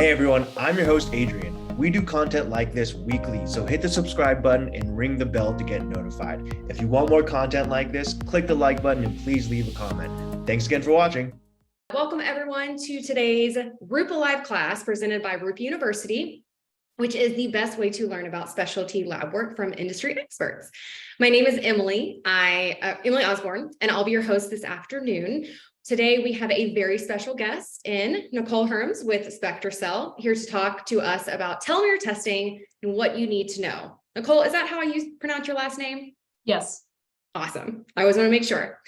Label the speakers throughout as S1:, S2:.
S1: Hey everyone, I'm your host Adrian. We do content like this weekly, so hit the subscribe button and ring the bell to get notified. If you want more content like this, click the like button and please leave a comment. Thanks again for watching.
S2: Welcome everyone to today's Rupa Live class presented by Rupa University, which is the best way to learn about specialty lab work from industry experts. My name is Emily. Emily Osborne, and I'll be your host this afternoon. Today, we have a very special guest in Nicole Herms with Spectracell here to talk to us about telomere testing and what you need to know. Nicole, is that how you pronounce your last name?
S3: Yes.
S2: Awesome. I always want to make sure.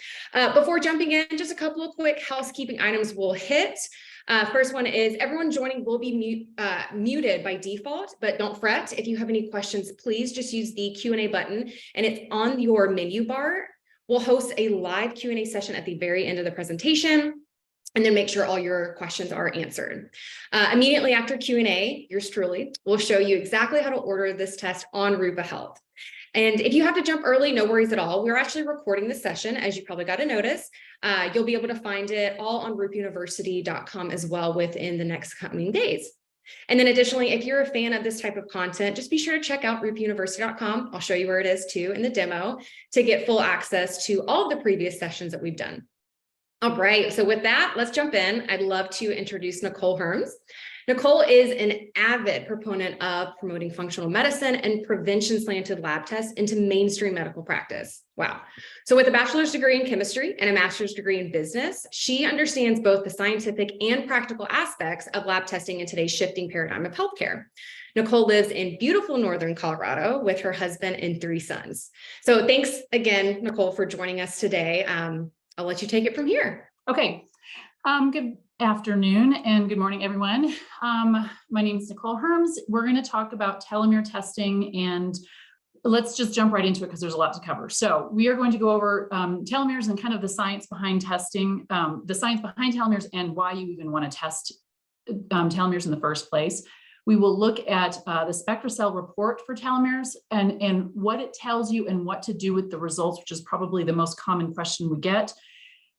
S2: Before jumping in, just a couple of quick housekeeping items we'll hit. First one is everyone joining will be muted by default, but don't fret. If you have any questions, please just use the Q&A button and it's on your menu bar. We'll host a live Q&A session at the very end of the presentation and then make sure all your questions are answered. Immediately after Q&A, yours truly will show you exactly how to order this test on Rupa Health. And if you have to jump early, no worries at all. We're actually recording this session, as you probably got a notice. You'll be able to find it all on rupauniversity.com as well within the next coming days. And then additionally, if you're a fan of this type of content, just be sure to check out rupauniversity.com. I'll show you where it is too in the demo to get full access to all of the previous sessions that we've done. All right, so with that, let's jump in. I'd love to introduce Nicole Herms. Nicole is an avid proponent of promoting functional medicine and prevention-slanted lab tests into mainstream medical practice. Wow. So with a bachelor's degree in chemistry and a master's degree in business, she understands both the scientific and practical aspects of lab testing in today's shifting paradigm of healthcare. Nicole lives in beautiful Northern Colorado with her husband and 3 sons. So thanks again, Nicole, for joining us today. I'll let you take it from here.
S3: Okay. Good afternoon and good morning, everyone. My name is Nicole Herms. We're going to talk about telomere testing, and let's just jump right into it because there's a lot to cover. So we are going to go over telomeres and kind of the science behind testing, the science behind telomeres and why you even want to test telomeres in the first place. We will look at the Spectracell report for telomeres and what it tells you and what to do with the results, which is probably the most common question we get.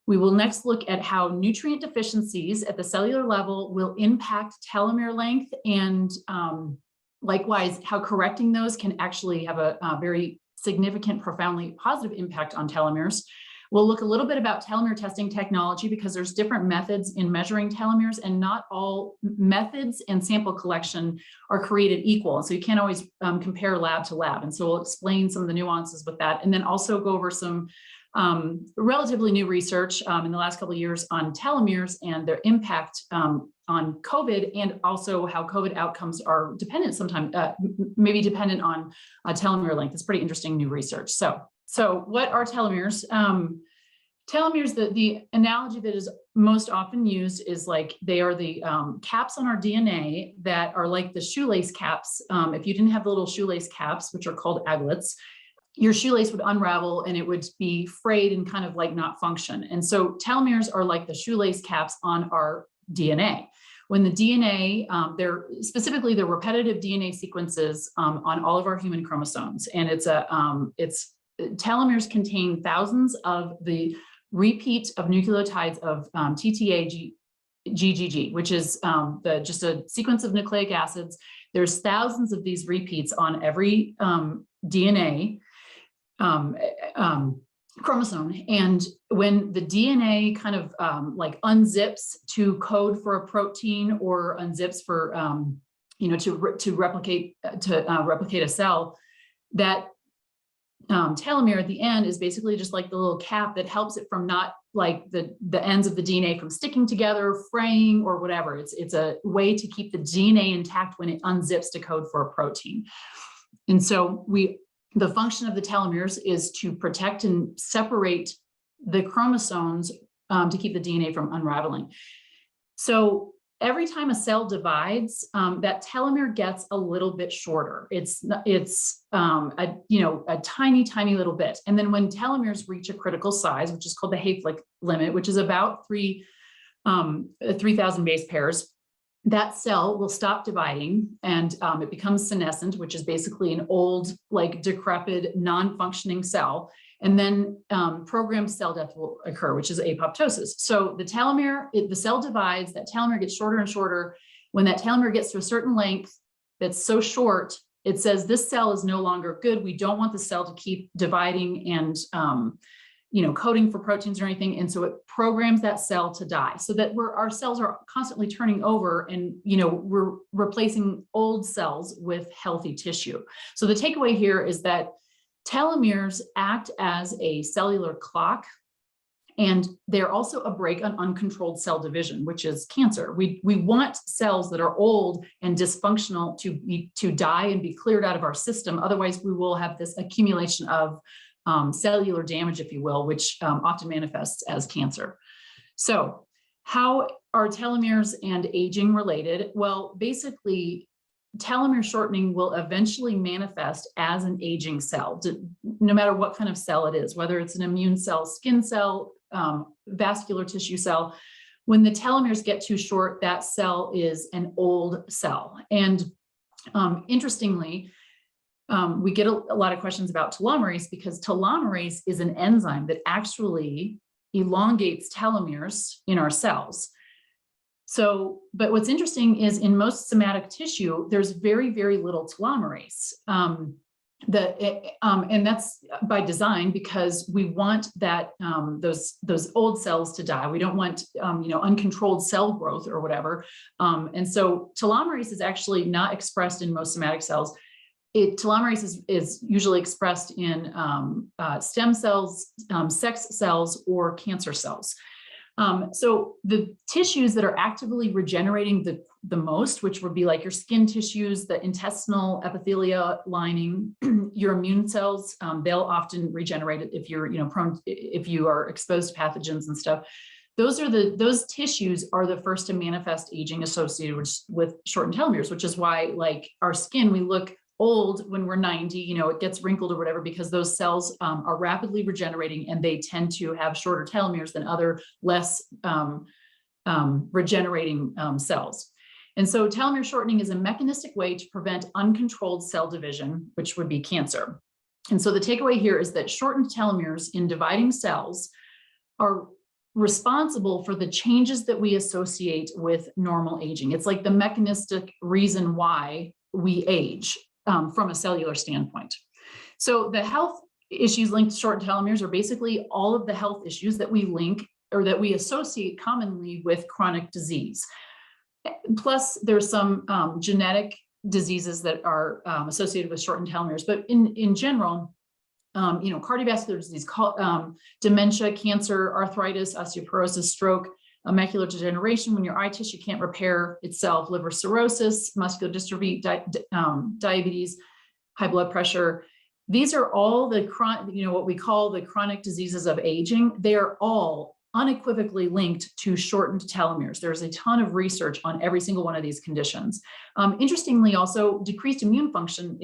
S3: We will next look at how nutrient deficiencies at the cellular level will impact telomere length and likewise, how correcting those can actually have a very significant, profoundly positive impact on telomeres. We'll look a little bit about telomere testing technology because there's different methods in measuring telomeres and not all methods and sample collection are created equal. So you can't always compare lab to lab. And so we'll explain some of the nuances with that and then also go over some relatively new research in the last couple of years on telomeres and their impact on COVID, and also how COVID outcomes are dependent sometimes, maybe dependent on telomere length. It's pretty interesting new research. So what are telomeres? Telomeres, the analogy that is most often used is like they are the caps on our DNA that are like the shoelace caps. If you didn't have the little shoelace caps, which are called aglets, your shoelace would unravel and it would be frayed and kind of like not function. And so telomeres are like the shoelace caps on our DNA. When the DNA, they're specifically the repetitive DNA sequences on all of our human chromosomes. And telomeres contain thousands of the repeat of nucleotides of TTA GGG, which is just a sequence of nucleic acids. There's thousands of these repeats on every DNA chromosome. And when the DNA kind of like unzips to code for a protein or unzips for, to replicate a cell, that telomere at the end is basically just like the little cap that helps it from not like the ends of the DNA from sticking together, fraying, or whatever. It's a way to keep the DNA intact when it unzips to code for a protein. And so the function of the telomeres is to protect and separate the chromosomes to keep the DNA from unraveling. So every time a cell divides, that telomere gets a little bit shorter. It's a tiny, tiny little bit. And then when telomeres reach a critical size, which is called the Hayflick limit, which is about 3,000 base pairs, that cell will stop dividing and it becomes senescent, which is basically an old, like decrepit, non-functioning cell. And then programmed cell death will occur, which is apoptosis. So the telomere, the cell divides, that telomere gets shorter and shorter, When that telomere gets to a certain length that's so short, it says this cell is no longer good. We don't want the cell to keep dividing and coding for proteins or anything. And so it programs that cell to die, so that our cells are constantly turning over, and we're replacing old cells with healthy tissue. So the takeaway here is that telomeres act as a cellular clock, and they're also a brake on uncontrolled cell division, which is cancer. We want cells that are old and dysfunctional to die and be cleared out of our system. Otherwise, we will have this accumulation of cellular damage, if you will, which often manifests as cancer. So how are telomeres and aging related? Well, basically, telomere shortening will eventually manifest as an aging cell, no matter what kind of cell it is, whether it's an immune cell, skin cell, vascular tissue cell. When the telomeres get too short, that cell is an old cell. And interestingly, we get a lot of questions about telomerase, because telomerase is an enzyme that actually elongates telomeres in our cells. So, but what's interesting is in most somatic tissue, there's very, very little telomerase. And that's by design, because we want that those old cells to die. We don't want uncontrolled cell growth or whatever. And so telomerase is actually not expressed in most somatic cells. Telomerase is usually expressed in stem cells, sex cells, or cancer cells. So the tissues that are actively regenerating the most, which would be like your skin tissues, the intestinal epithelia lining, your immune cells, they'll often regenerate it if you're if you are exposed to pathogens and stuff. Those tissues are the first to manifest aging associated with shortened telomeres, which is why, like our skin, we look old when we're 90, it gets wrinkled or whatever, because those cells are rapidly regenerating, and they tend to have shorter telomeres than other less regenerating cells. And so telomere shortening is a mechanistic way to prevent uncontrolled cell division, which would be cancer. And so the takeaway here is that shortened telomeres in dividing cells are responsible for the changes that we associate with normal aging. It's like the mechanistic reason why we age. From a cellular standpoint. So the health issues linked to shortened telomeres are basically all of the health issues that we link or that we associate commonly with chronic disease. Plus, there's some genetic diseases that are associated with shortened telomeres, but in general, cardiovascular disease, dementia, cancer, arthritis, osteoporosis, stroke, macular degeneration, when your eye tissue can't repair itself, liver cirrhosis, muscular dystrophy, diabetes, high blood pressure. These are all the what we call the chronic diseases of aging. They are all unequivocally linked to shortened telomeres. There's a ton of research on every single one of these conditions. Interestingly, also, decreased immune function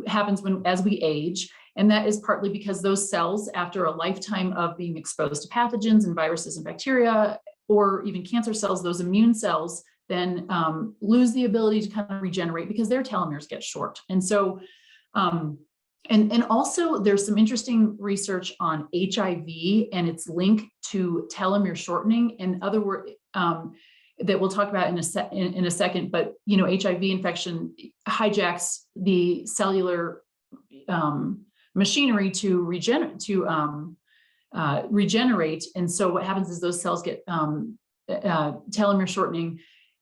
S3: happens as we age. And that is partly because those cells, after a lifetime of being exposed to pathogens and viruses and bacteria, or even cancer cells, those immune cells then lose the ability to kind of regenerate because their telomeres get short. And so, and also there's some interesting research on HIV and its link to telomere shortening. In other words, that we'll talk about in a second, but HIV infection hijacks the cellular machinery to regenerate. And so what happens is those cells get telomere shortening,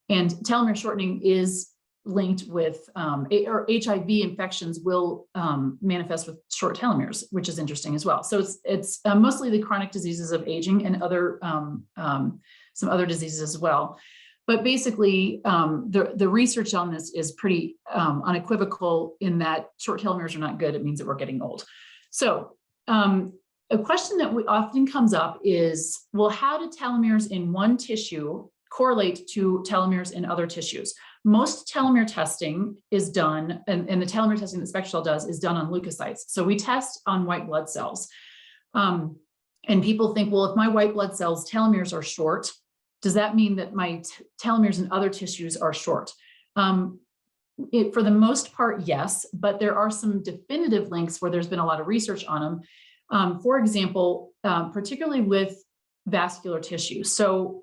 S3: and telomere shortening is linked with, or HIV infections will manifest with short telomeres, which is interesting as well. So it's mostly the chronic diseases of aging and other some other diseases as well. But basically, the research on this is pretty unequivocal in that short telomeres are not good. It means that we're getting old. So a question that often comes up is, well, how do telomeres in one tissue correlate to telomeres in other tissues? Most telomere testing is done, and the telomere testing that Spectracell does is done on leukocytes. So we test on white blood cells. And people think, well, if my white blood cells telomeres are short, does that mean that my telomeres in other tissues are short? For the most part, yes, but there are some definitive links where there's been a lot of research on them. For example, particularly with vascular tissue. So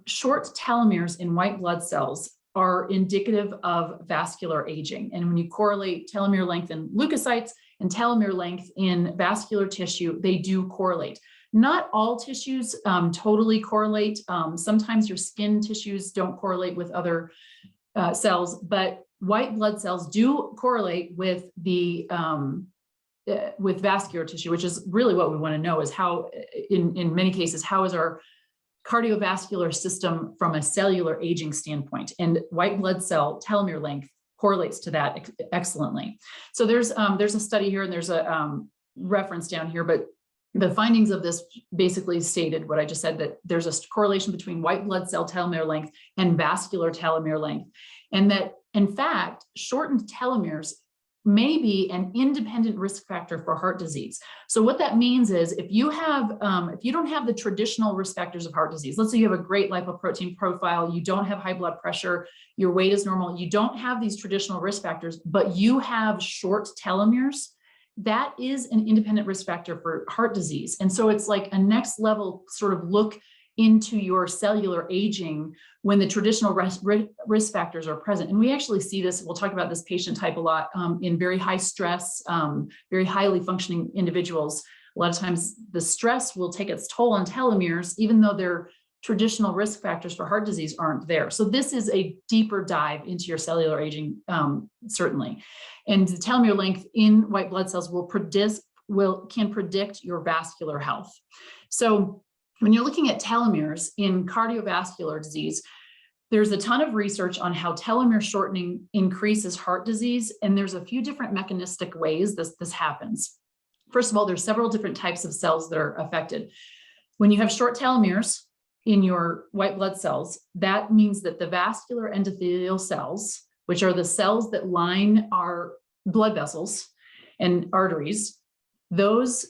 S3: short telomeres in white blood cells are indicative of vascular aging. And when you correlate telomere length in leukocytes and telomere length in vascular tissue, they do correlate. Not all tissues totally correlate. Sometimes your skin tissues don't correlate with other cells, but white blood cells do correlate with the with vascular tissue, which is really what we want to know is how, in many cases, how is our cardiovascular system from a cellular aging standpoint, and white blood cell telomere length correlates to that excellently. So there's a study here, and there's a reference down here, but the findings of this basically stated what I just said, that there's a correlation between white blood cell telomere length and vascular telomere length, and that in fact, shortened telomeres may be an independent risk factor for heart disease. So what that means is if you don't have the traditional risk factors of heart disease, let's say you have a great lipoprotein profile, you don't have high blood pressure, your weight is normal, you don't have these traditional risk factors, but you have short telomeres, that is an independent risk factor for heart disease. And so it's like a next level sort of look into your cellular aging when the traditional risk factors are present. And we actually see this, we'll talk about this patient type a lot, in very high stress, very highly functioning individuals. A lot of times the stress will take its toll on telomeres, even though their traditional risk factors for heart disease aren't there. So this is a deeper dive into your cellular aging, certainly. And the telomere length in white blood cells can predict your vascular health. So when you're looking at telomeres in cardiovascular disease, there's a ton of research on how telomere shortening increases heart disease, and there's a few different mechanistic ways this happens. First of all, there's several different types of cells that are affected. When you have short telomeres in your white blood cells, that means that the vascular endothelial cells, which are the cells that line our blood vessels and arteries, those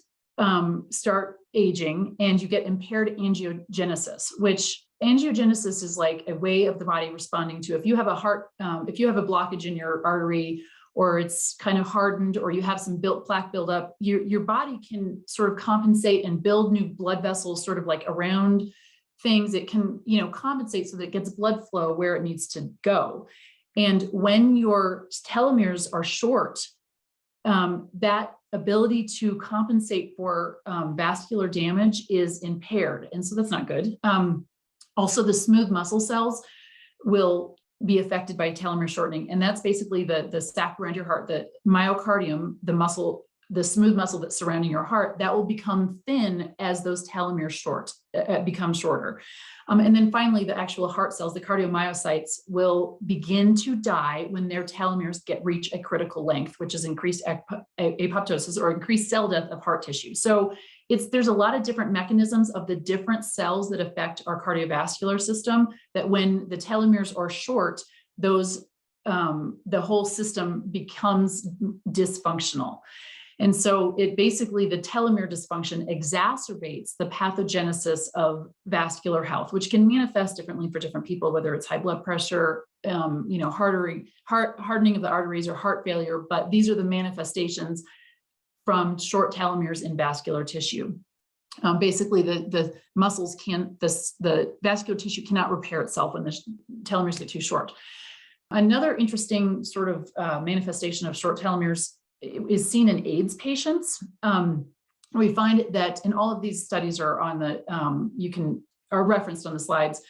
S3: start aging, and you get impaired angiogenesis, which angiogenesis is like a way of the body responding to if you have a blockage in your artery, or it's kind of hardened, or you have some plaque buildup, your body can sort of compensate and build new blood vessels sort of like around things. It can, compensate so that it gets blood flow where it needs to go. And when your telomeres are short, that ability to compensate for vascular damage is impaired. And so that's not good. Also, the smooth muscle cells will be affected by telomere shortening. And that's basically the sac around your heart, the myocardium, the smooth muscle that's surrounding your heart, that will become thin as those telomeres become shorter. And then finally, the actual heart cells, the cardiomyocytes, will begin to die when their telomeres reach a critical length, which is increased apoptosis or increased cell death of heart tissue. So there's a lot of different mechanisms of the different cells that affect our cardiovascular system, that when the telomeres are short, the whole system becomes dysfunctional. And so the telomere dysfunction exacerbates the pathogenesis of vascular health, which can manifest differently for different people, whether it's high blood pressure, hardening of the arteries, or heart failure. But these are the manifestations from short telomeres in vascular tissue. Basically, the vascular tissue cannot repair itself when the telomeres get too short. Another interesting sort of manifestation of short telomeres is seen in AIDS patients. We find that in all of these studies are on are referenced on the slides.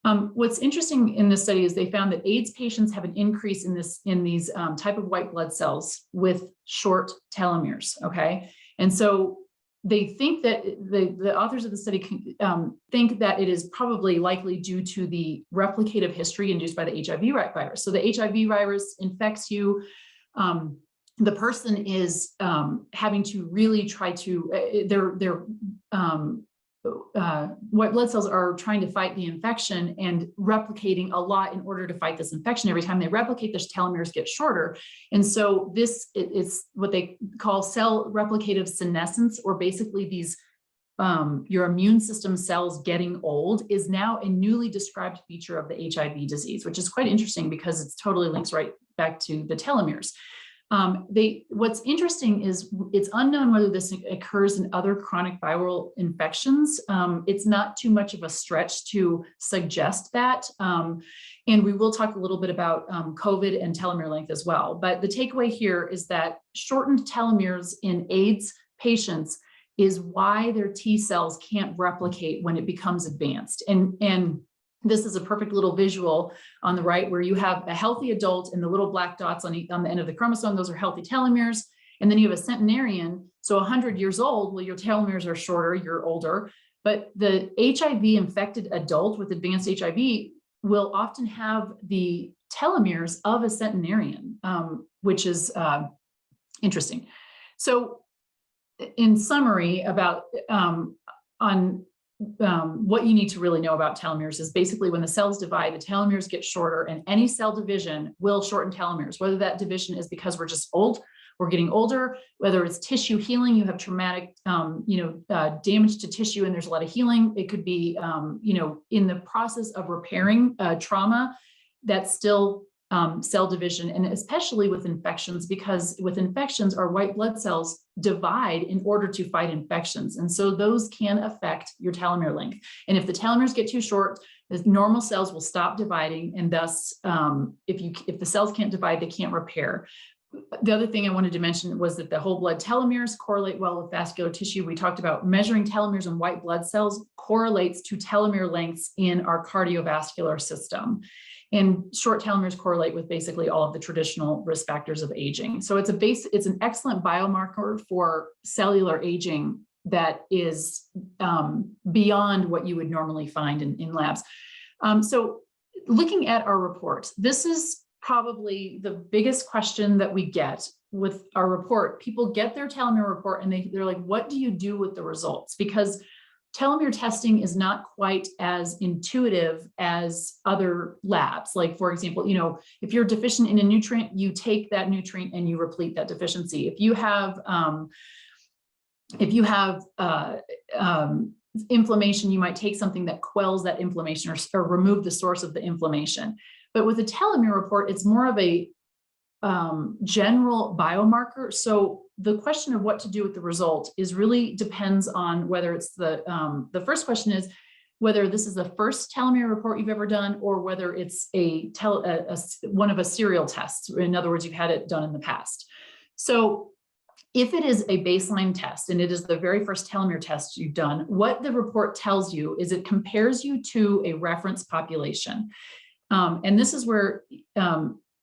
S3: What's interesting in this study is they found that AIDS patients have an increase in these type of white blood cells with short telomeres. Okay, and so they think that the authors of the study think that it is probably likely due to the replicative history induced by the HIV virus. So the HIV virus infects you. The person is having to really try to, their white blood cells are trying to fight the infection and replicating a lot in order to fight this infection. Every time they replicate, the telomeres get shorter. And so it's what they call cell replicative senescence, or basically these, your immune system cells getting old, is now a newly described feature of the HIV disease, which is quite interesting because it totally links right back to the telomeres. What's interesting is it's unknown whether this occurs in other chronic viral infections. It's not too much of a stretch to suggest that. And we will talk a little bit about COVID and telomere length as well. But the takeaway here is that shortened telomeres in AIDS patients is why their T cells can't replicate when it becomes advanced. And this is a perfect little visual on the right where you have a healthy adult and the little black dots on the end of the chromosome, those are healthy telomeres. And then you have a centenarian, so 100 years old, well, your telomeres are shorter, you're older, but the HIV infected adult with advanced HIV will often have the telomeres of a centenarian, which is interesting. So in summary about what you need to really know about telomeres is basically when the cells divide, the telomeres get shorter, and any cell division will shorten telomeres, whether that division is because we're just old, we're getting older, whether it's tissue healing, you have traumatic, damage to tissue and there's a lot of healing. It could be, in the process of repairing trauma, that's still cell division, and especially with infections, because with infections, our white blood cells divide in order to fight infections. And so those can affect your telomere length. And if the telomeres get too short, the normal cells will stop dividing. And thus, if the cells can't divide, they can't repair. The other thing I wanted to mention was that the whole blood telomeres correlate well with vascular tissue. We talked about measuring telomeres in white blood cells correlates to telomere lengths in our cardiovascular system. And short telomeres correlate with basically all of the traditional risk factors of aging. So it's an excellent biomarker for cellular aging that is beyond what you would normally find in labs. So looking at our report, this is probably the biggest question that we get with our report. People get their telomere report and they're like, what do you do with the results? Because telomere testing is not quite as intuitive as other labs. Like, for example, if you're deficient in a nutrient, you take that nutrient and you replete that deficiency. If you have inflammation, you might take something that quells that inflammation or remove the source of the inflammation. But with a telomere report, it's more of a general biomarker. So the question of what to do with the result is really depends on whether it's the first question is whether this is the first telomere report you've ever done, or whether it's one of a serial tests. In other words, you've had it done in the past. So if it is a baseline test and it is the very first telomere test you've done, what the report tells you is it compares you to a reference population. And this is where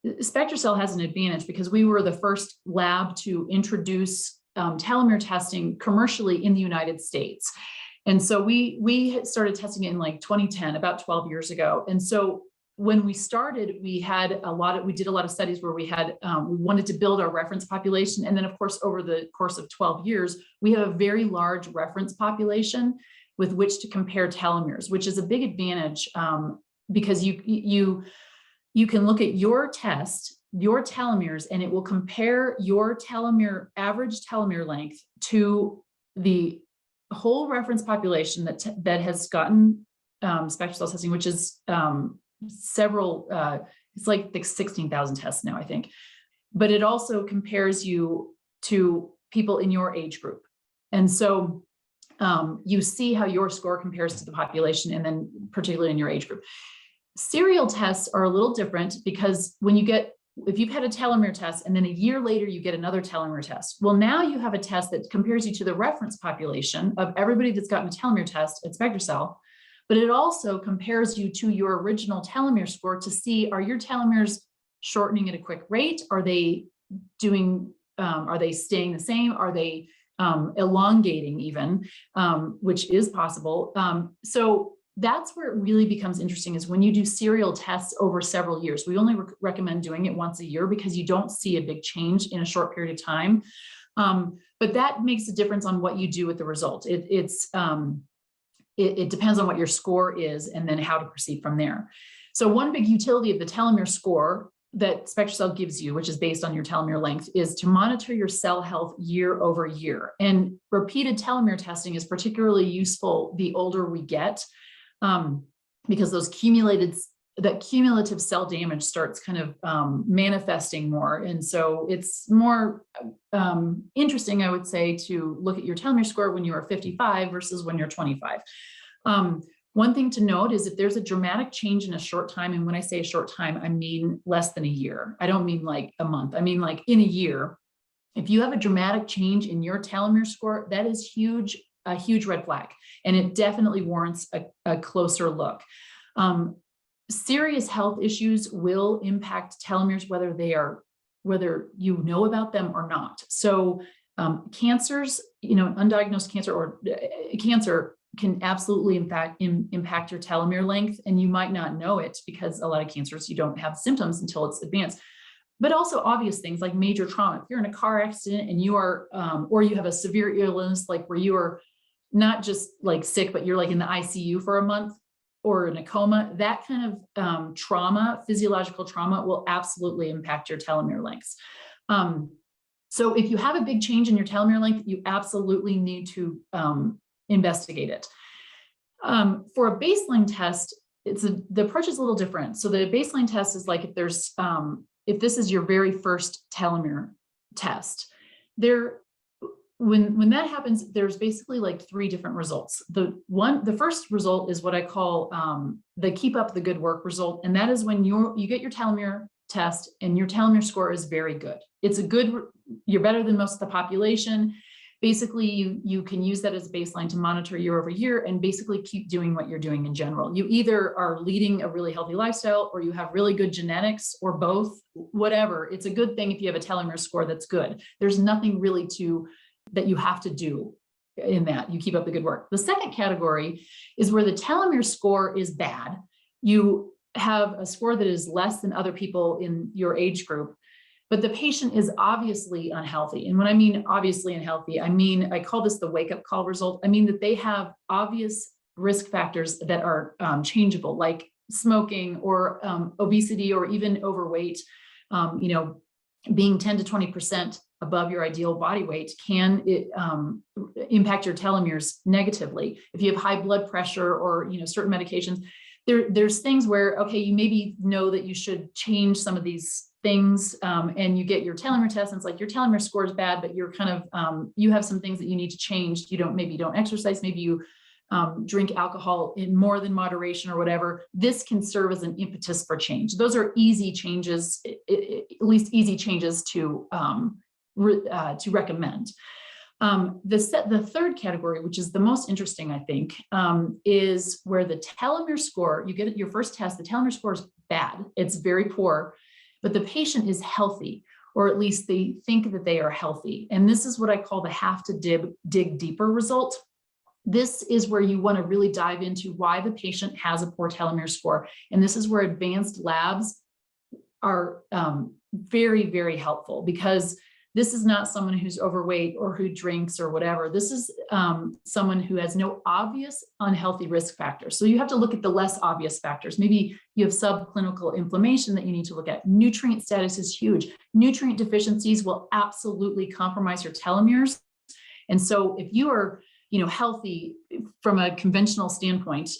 S3: Spectracell has an advantage because we were the first lab to introduce telomere testing commercially in the United States. And so we started testing it in like 2010, about 12 years ago. And so when we started, we did a lot of studies where we wanted to build our reference population. And then of course, over the course of 12 years, we have a very large reference population with which to compare telomeres, which is a big advantage because you can look at your test, your telomeres, and it will compare your average telomere length to the whole reference population that has gotten Spectracell testing, which is it's like 16,000 tests now, I think. But it also compares you to people in your age group. And so you see how your score compares to the population, and then particularly in your age group. Serial tests are a little different because if you've had a telomere test and then a year later you get another telomere test, well, now you have a test that compares you to the reference population of everybody that's gotten a telomere test at Spectracell, but it also compares you to your original telomere score to see, are your telomeres shortening at a quick rate? Are they staying the same? Are they elongating even, which is possible. So that's where it really becomes interesting is when you do serial tests over several years. We only recommend doing it once a year because you don't see a big change in a short period of time. But that makes a difference on what you do with the result. It depends on what your score is and then how to proceed from there. So one big utility of the telomere score that Spectracell gives you, which is based on your telomere length, is to monitor your cell health year over year. And repeated telomere testing is particularly useful the older we get, because those accumulated that cumulative cell damage starts kind of manifesting more. And so it's more interesting, I would say, to look at your telomere score when you are 55 versus when you're 25. One thing to note is if there's a dramatic change in a short time, and when I say a short time, I mean less than a year. I don't mean like a month. I mean like in a year. If you have a dramatic change in your telomere score, that is huge, a huge red flag, and it definitely warrants a closer look. Serious health issues will impact telomeres, whether you know about them or not. So cancers, undiagnosed cancer or cancer can absolutely impact your telomere length, and you might not know it because a lot of cancers, you don't have symptoms until it's advanced. But also obvious things like major trauma. If you're in a car accident and you are, or you have a severe illness, like where you are not just like sick, but you're like in the ICU for a month or in a coma, that kind of trauma, physiological trauma, will absolutely impact your telomere lengths. So if you have a big change in your telomere length, you absolutely need to investigate it. For a baseline test, the approach is a little different. So the baseline test is like if this is your very first telomere test, when that happens, there's basically like 3 different results. The first result is what I call the keep up the good work result. And that is when you get your telomere test and your telomere score is very good. You're better than most of the population. Basically, you can use that as a baseline to monitor year over year and basically keep doing what you're doing in general. You either are leading a really healthy lifestyle, or you have really good genetics, or both, whatever. It's a good thing if you have a telomere score that's good. There's nothing really that you have to do in that. You keep up the good work. The second category is where the telomere score is bad. You have a score that is less than other people in your age group, but the patient is obviously unhealthy. And when I mean obviously unhealthy, I call this the wake-up call result. I mean that they have obvious risk factors that are changeable, like smoking or obesity or even overweight. Being 10 to 20% above your ideal body weight can impact your telomeres negatively. If you have high blood pressure or certain medications, there's things where, okay, you maybe know that you should change some of these things, and you get your telomere test, and it's like your telomere score is bad, but you're kind of you have some things that you need to change. Maybe you don't exercise, maybe you drink alcohol in more than moderation or whatever. This can serve as an impetus for change. Those are easy changes, at least easy changes to recommend. The third category, which is the most interesting, I think, is where the telomere score, you get your first test, the telomere score is bad. It's very poor, but the patient is healthy, or at least they think that they are healthy. And this is what I call the have to dig deeper result. This is where you want to really dive into why the patient has a poor telomere score. And this is where advanced labs are very, very helpful, because this is not someone who's overweight or who drinks or whatever. This is someone who has no obvious unhealthy risk factors. So you have to look at the less obvious factors. Maybe you have subclinical inflammation that you need to look at. Nutrient status is huge. Nutrient deficiencies will absolutely compromise your telomeres. And so if you are healthy from a conventional standpoint,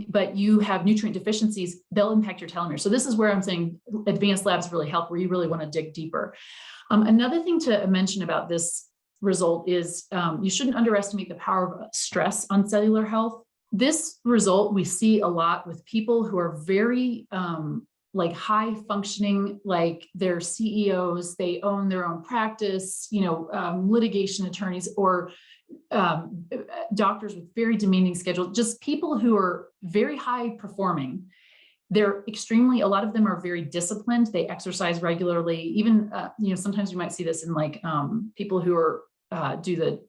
S3: but you have nutrient deficiencies, they'll impact your telomeres. So this is where I'm saying advanced labs really help, where you really want to dig deeper. Another thing to mention about this result is you shouldn't underestimate the power of stress on cellular health. This result we see a lot with people who are very high functioning, like they're CEOs, they own their own practice, litigation attorneys, or doctors with very demanding schedules, just people who are very high performing. They're a lot of them are very disciplined. They exercise regularly. Even, sometimes you might see this in people who are do the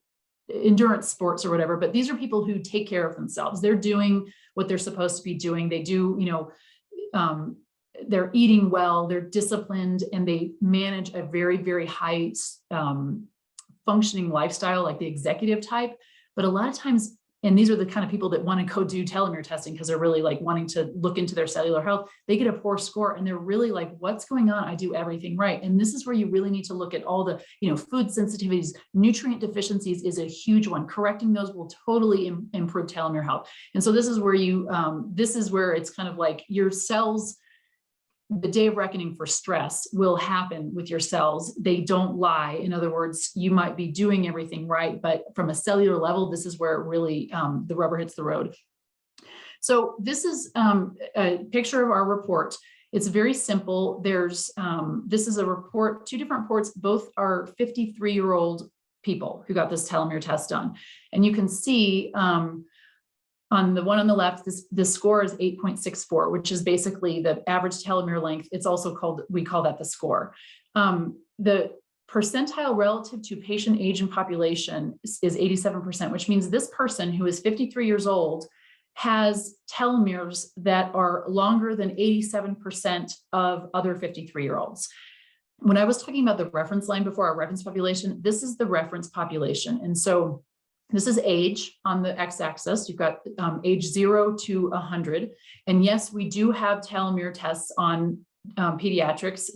S3: endurance sports or whatever, but these are people who take care of themselves. They're doing what they're supposed to be doing. They do, they're eating well, they're disciplined, and they manage a very, very high functioning lifestyle, like the executive type. But a lot of times and these are the kind of people that want to go do telomere testing because they're really like wanting to look into their cellular health. They get a poor score and they're really like, what's going on? I do everything right. And this is where you really need to look at all the, food sensitivities, nutrient deficiencies is a huge one. Correcting those will totally improve telomere health. And so this is where this is where it's kind of like your cells, the day of reckoning for stress will happen with your cells. They don't lie. In other words, you might be doing everything right, but from a cellular level, this is where it really, the rubber hits the road. So this is a picture of our report. It's very simple. There's, this is a report, two different reports, both are 53-year-old people who got this telomere test done. And you can see, on the one on the left, this score is 8.64, which is basically the average telomere length. It's also called, we call that the score. The percentile relative to patient age and population is 87%, which means this person who is 53 years old has telomeres that are longer than 87% of other 53-year-olds. When I was talking about the reference line before, our reference population, this is the reference population. And so this is age on the x-axis. You've got age 0 to 100. And yes, we do have telomere tests on pediatrics.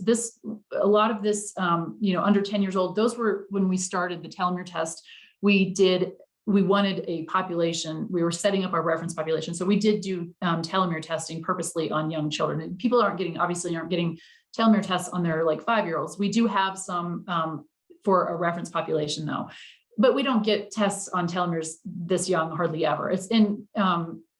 S3: A lot of this, under 10 years old, those were when we started the telomere test. We wanted a population, we were setting up our reference population. So we did do telomere testing purposely on young children. And people obviously aren't getting telomere tests on their like 5-year-olds. We do have some for a reference population though. But we don't get tests on telomeres this young, hardly ever. It's in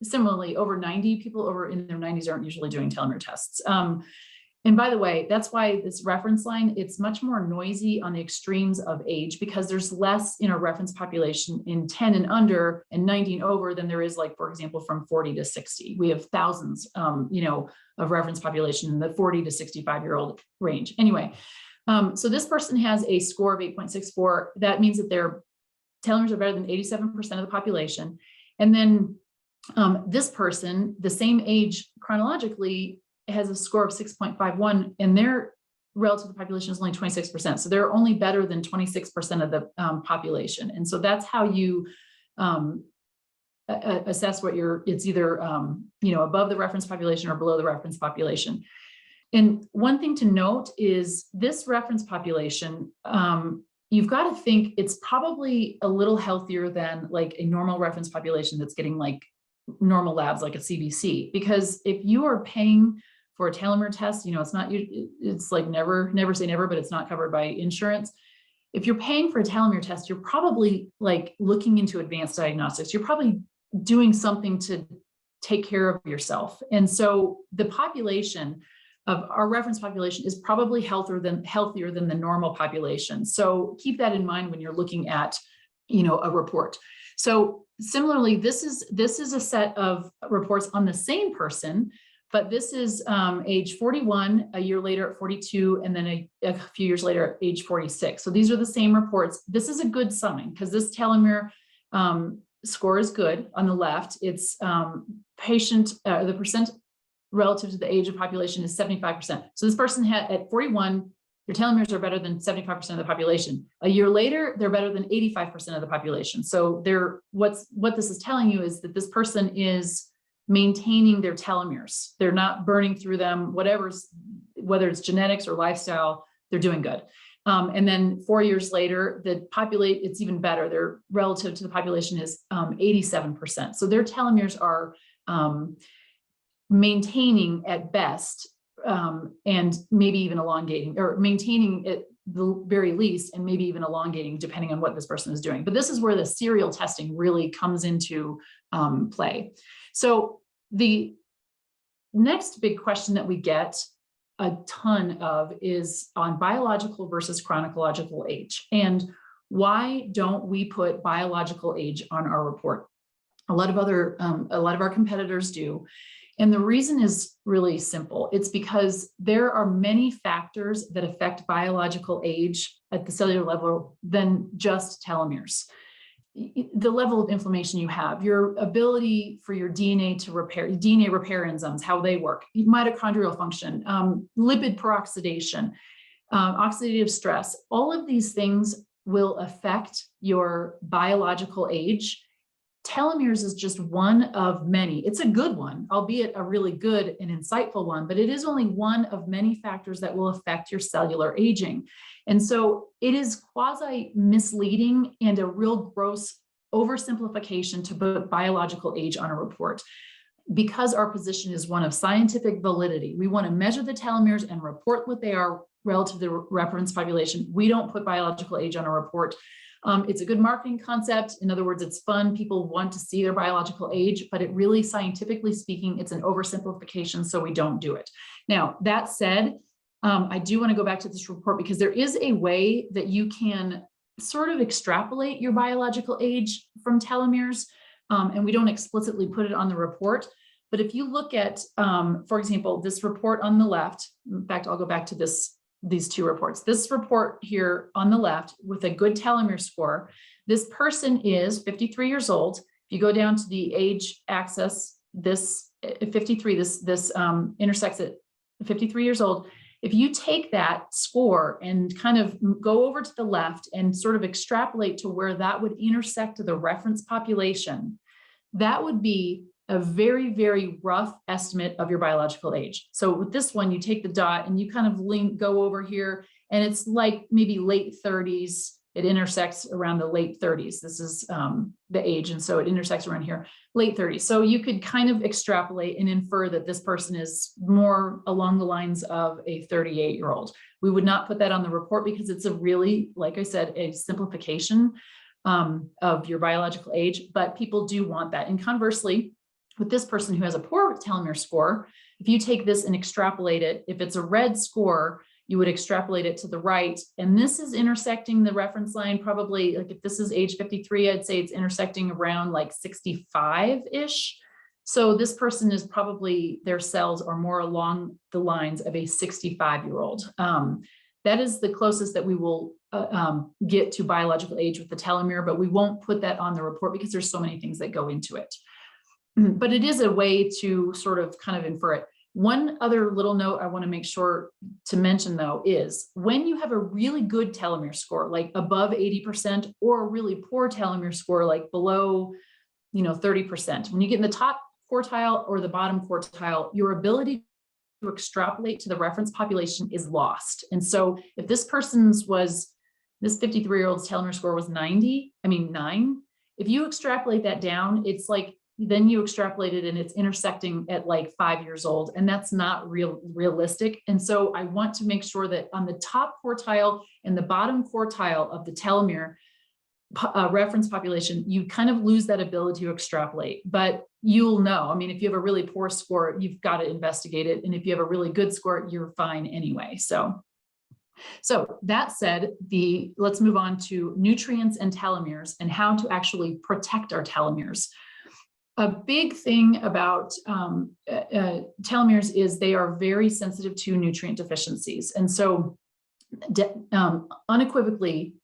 S3: similarly over 90 people over in their 90s aren't usually doing telomere tests. And by the way, that's why this reference line, it's much more noisy on the extremes of age because there's less in a reference population in 10 and under and 90 and over than there is like, for example, from 40 to 60. We have thousands, of reference population in the 40 to 65-year-old range. Anyway, so this person has a score of 8.64. That means that their telomeres are better than 87% of the population. And then this person, the same age chronologically, has a score of 6.51, and their relative to the population is only 26%. So they're only better than 26% of the population. And so that's how you assess what it's either, above the reference population or below the reference population. And one thing to note is this reference population, you've got to think it's probably a little healthier than like a normal reference population that's getting like normal labs like a CBC, because if you are paying for a telomere test, it's like never say never, but it's not covered by insurance. If you're paying for a telomere test, you're probably like looking into advanced diagnostics. You're probably doing something to take care of yourself. And so the population of our reference population is probably healthier than the normal population. So keep that in mind when you're looking at, a report. So similarly, this is a set of reports on the same person, but this is age 41, a year later at 42, and then a few years later at age 46. So these are the same reports. This is a good sign because this telomere score is good on the left. It's the percent relative to the age of population is 75%. So this person had at 41, their telomeres are better than 75% of the population. A year later, they're better than 85% of the population. So what this is telling you is that this person is maintaining their telomeres. They're not burning through them, whether it's genetics or lifestyle, they're doing good. And then 4 years later, it's even better. Their relative to the population is 87%. So their telomeres are maintaining at best, and maybe even elongating, or maintaining at the very least, and maybe even elongating depending on what this person is doing. But this is where the serial testing really comes into play. So the next big question that we get a ton of is on biological versus chronological age. And why don't we put biological age on our report? A lot of our competitors do. And the reason is really simple. It's because there are many factors that affect biological age at the cellular level than just telomeres. The level of inflammation you have, your ability for your DNA to repair, DNA repair enzymes, how they work, mitochondrial function, lipid peroxidation, oxidative stress, all of these things will affect your biological age telomeres is just one of many. It's a good one, albeit a really good and insightful one, but it is only one of many factors that will affect your cellular aging. And so it is quasi misleading and a real gross oversimplification to put biological age on a report. Because our position is one of scientific validity, we want to measure the telomeres and report what they are relative to the reference population. We don't put biological age on a report. It's a good marketing concept. In other words, it's fun. People want to see their biological age, but it really, scientifically speaking, it's an oversimplification, so we don't do it. Now, that said, I do want to go back to this report because there is a way that you can sort of extrapolate your biological age from telomeres, and we don't explicitly put it on the report. But if you look at, for example, this report on the left, in fact, I'll go back to these two reports. This report here on the left with a good telomere score, this person is 53 years old. If you go down to the age axis, this 53, this intersects at 53 years old. If you take that score and kind of go over to the left and sort of extrapolate to where that would intersect to the reference population, that would be a very, very rough estimate of your biological age. So with this one, you take the dot and you kind of go over here, and it's like maybe late 30s. It intersects around the late 30s. This is the age, and so it intersects around here, late 30s. So you could kind of extrapolate and infer that this person is more along the lines of a 38-year-old. We would not put that on the report because it's a really, like I said, a simplification of your biological age, but people do want that. And conversely, with this person who has a poor telomere score, if you take this and extrapolate it, if it's a red score, you would extrapolate it to the right. And this is intersecting the reference line, probably like if this is age 53, I'd say it's intersecting around like 65-ish. So this person is probably, their cells are more along the lines of a 65-year-old. That is the closest that we will get to biological age with the telomere, but we won't put that on the report because there's so many things that go into it. But it is a way to sort of kind of infer it. One other little note I want to make sure to mention, though, is when you have a really good telomere score, like above 80%, or a really poor telomere score, like below, 30%, when you get in the top quartile or the bottom quartile, your ability to extrapolate to the reference population is lost. And so if this 53-year-old's telomere score was 9, if you extrapolate that down, it's like, then you extrapolate it and it's intersecting at like 5 years old, and that's not realistic. And so I want to make sure that on the top quartile and the bottom quartile of the telomere reference population, you kind of lose that ability to extrapolate, but you'll know. If you have a really poor score, you've got to investigate it. And if you have a really good score, you're fine anyway. So that said, let's move on to nutrients and telomeres and how to actually protect our telomeres. A big thing about telomeres is they are very sensitive to nutrient deficiencies. And so unequivocally,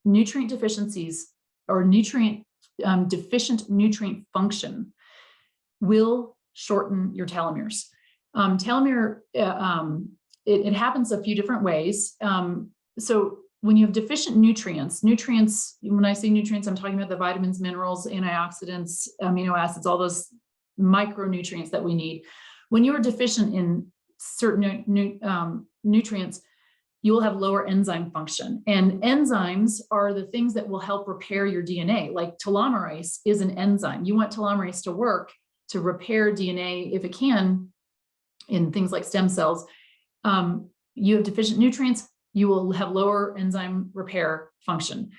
S3: nutrient deficiencies or deficient nutrient function will shorten your telomeres. Telomere, it happens a few different ways. So when you have deficient nutrients, when I say nutrients, I'm talking about the vitamins, minerals, antioxidants, amino acids, all those micronutrients that we need. When you are deficient in certain nutrients, you will have lower enzyme function. And enzymes are the things that will help repair your DNA. Like telomerase is an enzyme. You want telomerase to work to repair DNA if it can in things like stem cells. You have deficient nutrients, you will have lower enzyme repair function.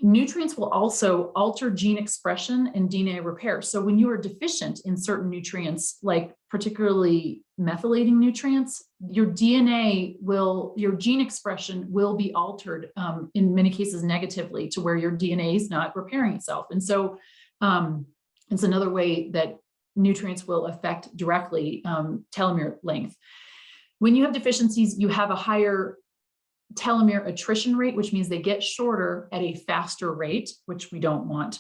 S3: Nutrients will also alter gene expression and DNA repair. So when you are deficient in certain nutrients, like particularly methylating nutrients, your gene expression will be altered in many cases negatively to where your DNA is not repairing itself. And so it's another way that nutrients will affect directly telomere length. When you have deficiencies, you have a higher telomere attrition rate, which means they get shorter at a faster rate, which we don't want.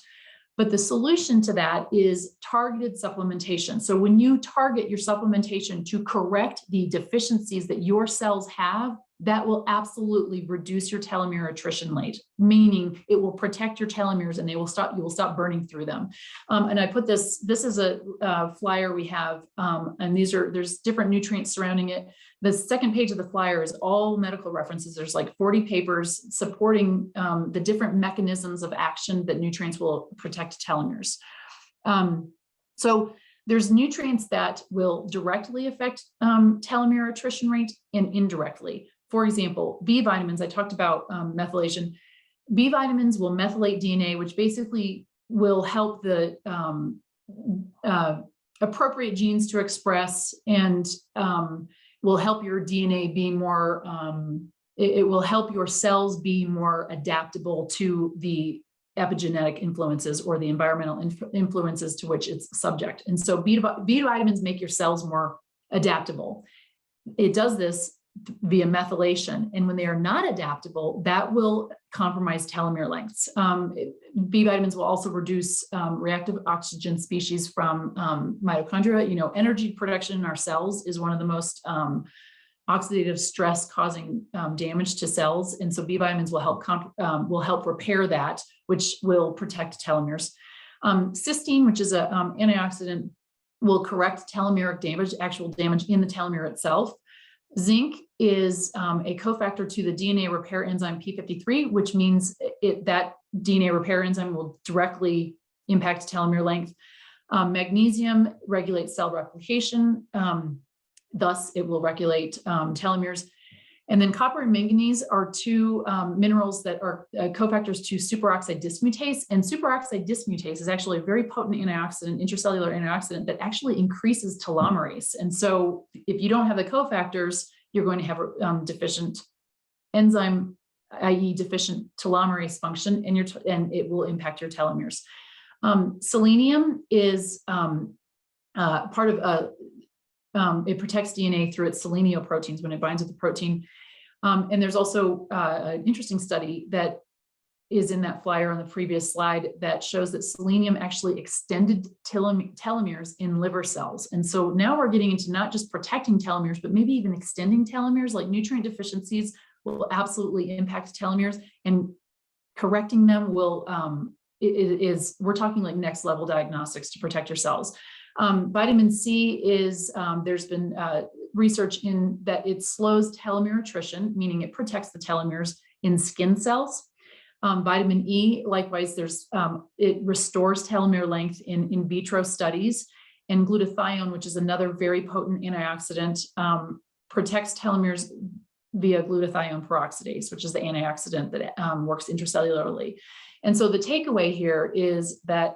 S3: But the solution to that is targeted supplementation. So when you target your supplementation to correct the deficiencies that your cells have, that will absolutely reduce your telomere attrition rate, meaning it will protect your telomeres and you will stop burning through them. And I put this is a flyer we have, and there's different nutrients surrounding it. The second page of the flyer is all medical references. There's like 40 papers supporting the different mechanisms of action that nutrients will protect telomeres. So there's nutrients that will directly affect telomere attrition rate and indirectly. For example, B vitamins, I talked about methylation. B vitamins will methylate DNA, which basically will help the appropriate genes to express and will help your DNA be more, it will help your cells be more adaptable to the epigenetic influences or the environmental influences to which it's subject. And so B vitamins make your cells more adaptable. It does this via methylation. And when they are not adaptable, that will compromise telomere lengths. B vitamins will also reduce reactive oxygen species from mitochondria. You know, energy production in our cells is one of the most oxidative stress causing damage to cells. And so B vitamins will help repair that, which will protect telomeres. Cysteine, which is an antioxidant, will correct telomeric damage, actual damage in the telomere itself. Zinc is a cofactor to the DNA repair enzyme P53, which means that DNA repair enzyme will directly impact telomere length. Magnesium regulates cell replication. Thus, it will regulate telomeres. And then copper and manganese are two minerals that are cofactors to superoxide dismutase. And superoxide dismutase is actually a very potent antioxidant, intracellular antioxidant that actually increases telomerase. And so if you don't have the cofactors, you're going to have deficient enzyme, i.e. deficient telomerase function, and it will impact your telomeres. Selenium is part of it protects DNA through its selenoproteins when it binds with the protein. And there's also an interesting study that is in that flyer on the previous slide that shows that selenium actually extended telomeres in liver cells. And so now we're getting into not just protecting telomeres, but maybe even extending telomeres. Like nutrient deficiencies will absolutely impact telomeres, and correcting them will, we're talking like next level diagnostics to protect your cells. Vitamin C is, there's been research in that it slows telomere attrition, meaning it protects the telomeres in skin cells. Vitamin E, likewise, it restores telomere length in vitro studies. And glutathione, which is another very potent antioxidant, protects telomeres via glutathione peroxidase, which is the antioxidant that works intracellularly. And so the takeaway here is that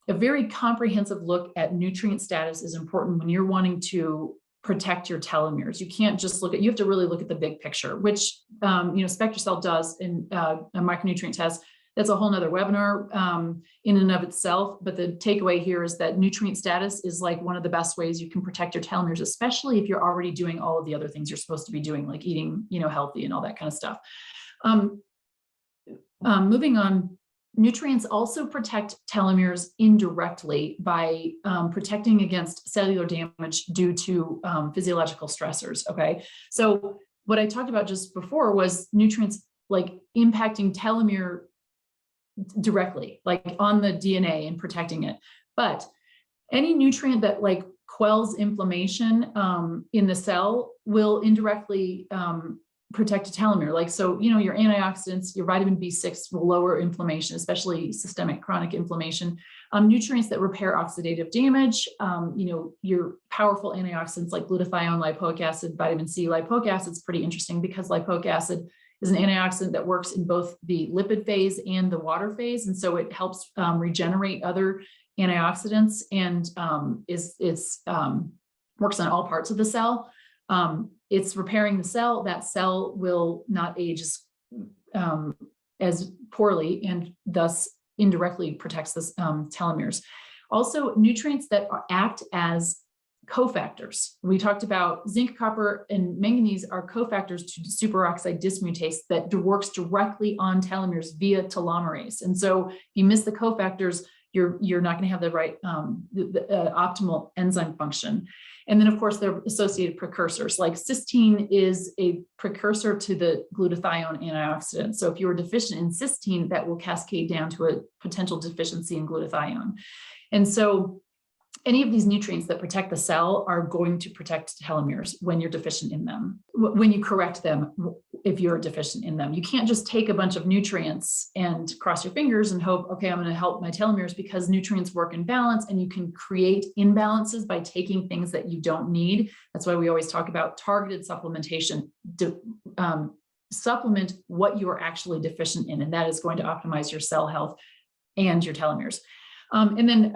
S3: a very comprehensive look at nutrient status is important when you're wanting to protect your telomeres. You can't just you have to really look at the big picture, which, Spectracell does in a micronutrient test. That's a whole nother webinar in and of itself. But the takeaway here is that nutrient status is like one of the best ways you can protect your telomeres, especially if you're already doing all of the other things you're supposed to be doing, like eating, healthy and all that kind of stuff. Moving on. Nutrients also protect telomeres indirectly by protecting against cellular damage due to physiological stressors, okay? So what I talked about just before was nutrients like impacting telomere directly, like on the DNA and protecting it. But any nutrient that like quells inflammation in the cell will indirectly protect a telomere. Like, so, your antioxidants, your vitamin B6 will lower inflammation, especially systemic chronic inflammation. Nutrients that repair oxidative damage, your powerful antioxidants like glutathione, lipoic acid, vitamin C. Lipoic acid is pretty interesting because lipoic acid is an antioxidant that works in both the lipid phase and the water phase. And so it helps regenerate other antioxidants and works on all parts of the cell. It's repairing the cell. That cell will not age as poorly and thus indirectly protects the telomeres. Also, nutrients that act as cofactors. We talked about zinc, copper, and manganese are cofactors to superoxide dismutase that works directly on telomeres via telomerase. And so if you miss the cofactors, you're not going to have the right optimal enzyme function. And then, of course, there are associated precursors, like cysteine is a precursor to the glutathione antioxidant. So if you're deficient in cysteine, that will cascade down to a potential deficiency in glutathione. And so any of these nutrients that protect the cell are going to protect telomeres when you're deficient in them, when you correct them, if you're deficient in them. You can't just take a bunch of nutrients and cross your fingers and hope, okay, I'm going to help my telomeres, because nutrients work in balance, and you can create imbalances by taking things that you don't need. That's why we always talk about targeted supplementation. Supplement what you are actually deficient in, and that is going to optimize your cell health and your telomeres. And then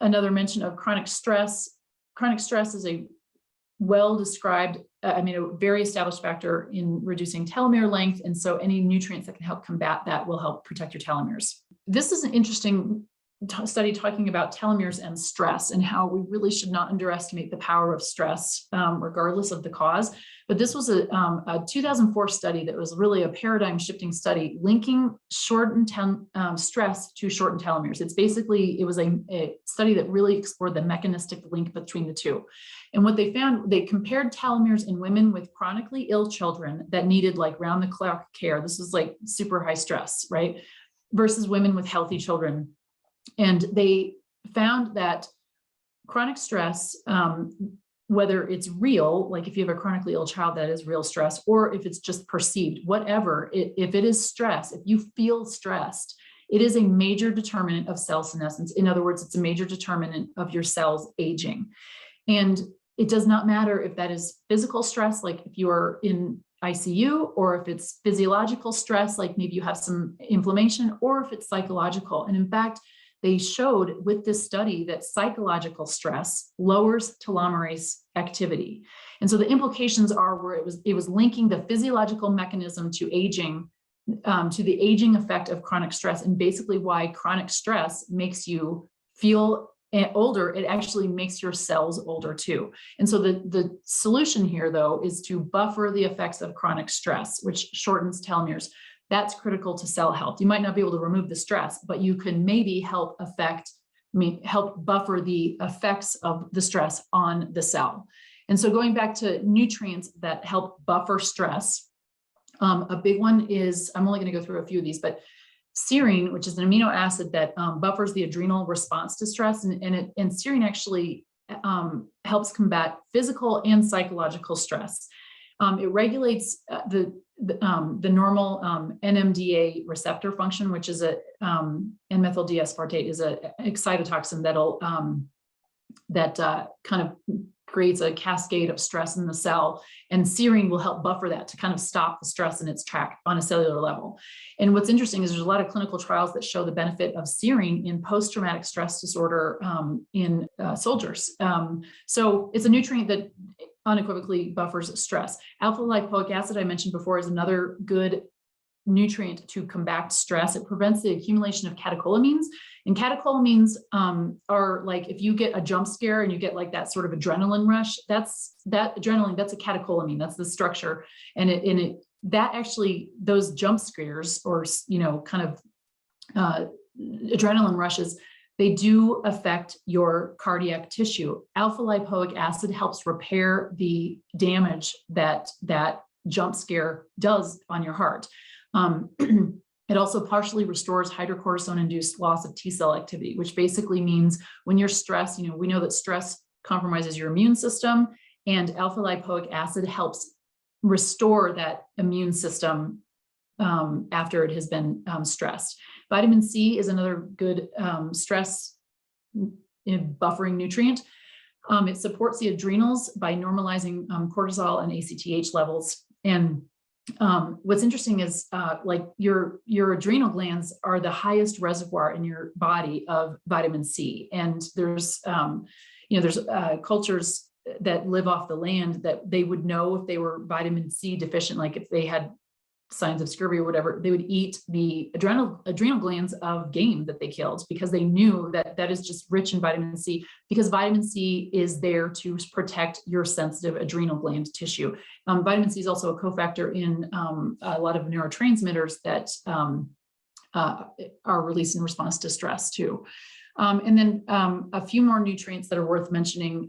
S3: another mention of chronic stress. Chronic stress is a well-described, a very established factor in reducing telomere length. And so any nutrients that can help combat that will help protect your telomeres. This is an interesting study talking about telomeres and stress, and how we really should not underestimate the power of stress, regardless of the cause. But this was a 2004 study that was really a paradigm shifting study linking shortened stress to shortened telomeres. It was a study that really explored the mechanistic link between the two. And what they found, they compared telomeres in women with chronically ill children that needed like round the clock care. This was like super high stress, right? Versus women with healthy children. And they found that chronic stress, whether it's real, like if you have a chronically ill child, that is real stress, or if it's just perceived, whatever, if it is stress, if you feel stressed, it is a major determinant of cell senescence. In other words, it's a major determinant of your cells aging. And it does not matter if that is physical stress, like if you are in ICU, or if it's physiological stress, like maybe you have some inflammation, or if it's psychological. And in fact, they showed with this study that psychological stress lowers telomerase activity. And so the implications are where it was linking the physiological mechanism to aging, to the aging effect of chronic stress, and basically why chronic stress makes you feel older. It actually makes your cells older too. And so the solution here, though, is to buffer the effects of chronic stress, which shortens telomeres. That's critical to cell health. You might not be able to remove the stress, but you can maybe help buffer the effects of the stress on the cell. And so going back to nutrients that help buffer stress, a big one is, I'm only going to go through a few of these, but serine, which is an amino acid that buffers the adrenal response to stress. And serine actually helps combat physical and psychological stress. It regulates the normal NMDA receptor function, which is N-methyl D-aspartate is a excitotoxin that kind of creates a cascade of stress in the cell, and serine will help buffer that to kind of stop the stress in its track on a cellular level. And what's interesting is there's a lot of clinical trials that show the benefit of serine in post-traumatic stress disorder in soldiers. So it's a nutrient that unequivocally buffers stress. Alpha lipoic acid, I mentioned before, is another good nutrient to combat stress. It prevents the accumulation of catecholamines. And catecholamines are like, if you get a jump scare and you get like that sort of adrenaline rush, that's a catecholamine, that's the structure. And those jump scares, or, kind of adrenaline rushes, they do affect your cardiac tissue. Alpha lipoic acid helps repair the damage that jump scare does on your heart. It also partially restores hydrocortisone-induced loss of T cell activity, which basically means when you're stressed, we know that stress compromises your immune system, and alpha lipoic acid helps restore that immune system after it has been stressed. Vitamin C is another good stress buffering nutrient. It supports the adrenals by normalizing cortisol and ACTH levels. And what's interesting is like your adrenal glands are the highest reservoir in your body of vitamin C. And there's cultures that live off the land that they would know if they were vitamin C deficient, like if they had signs of scurvy or whatever, they would eat the adrenal glands of game that they killed, because they knew that is just rich in vitamin C, because vitamin C is there to protect your sensitive adrenal gland tissue. Vitamin C is also a cofactor in a lot of neurotransmitters that are released in response to stress too. And then a few more nutrients that are worth mentioning.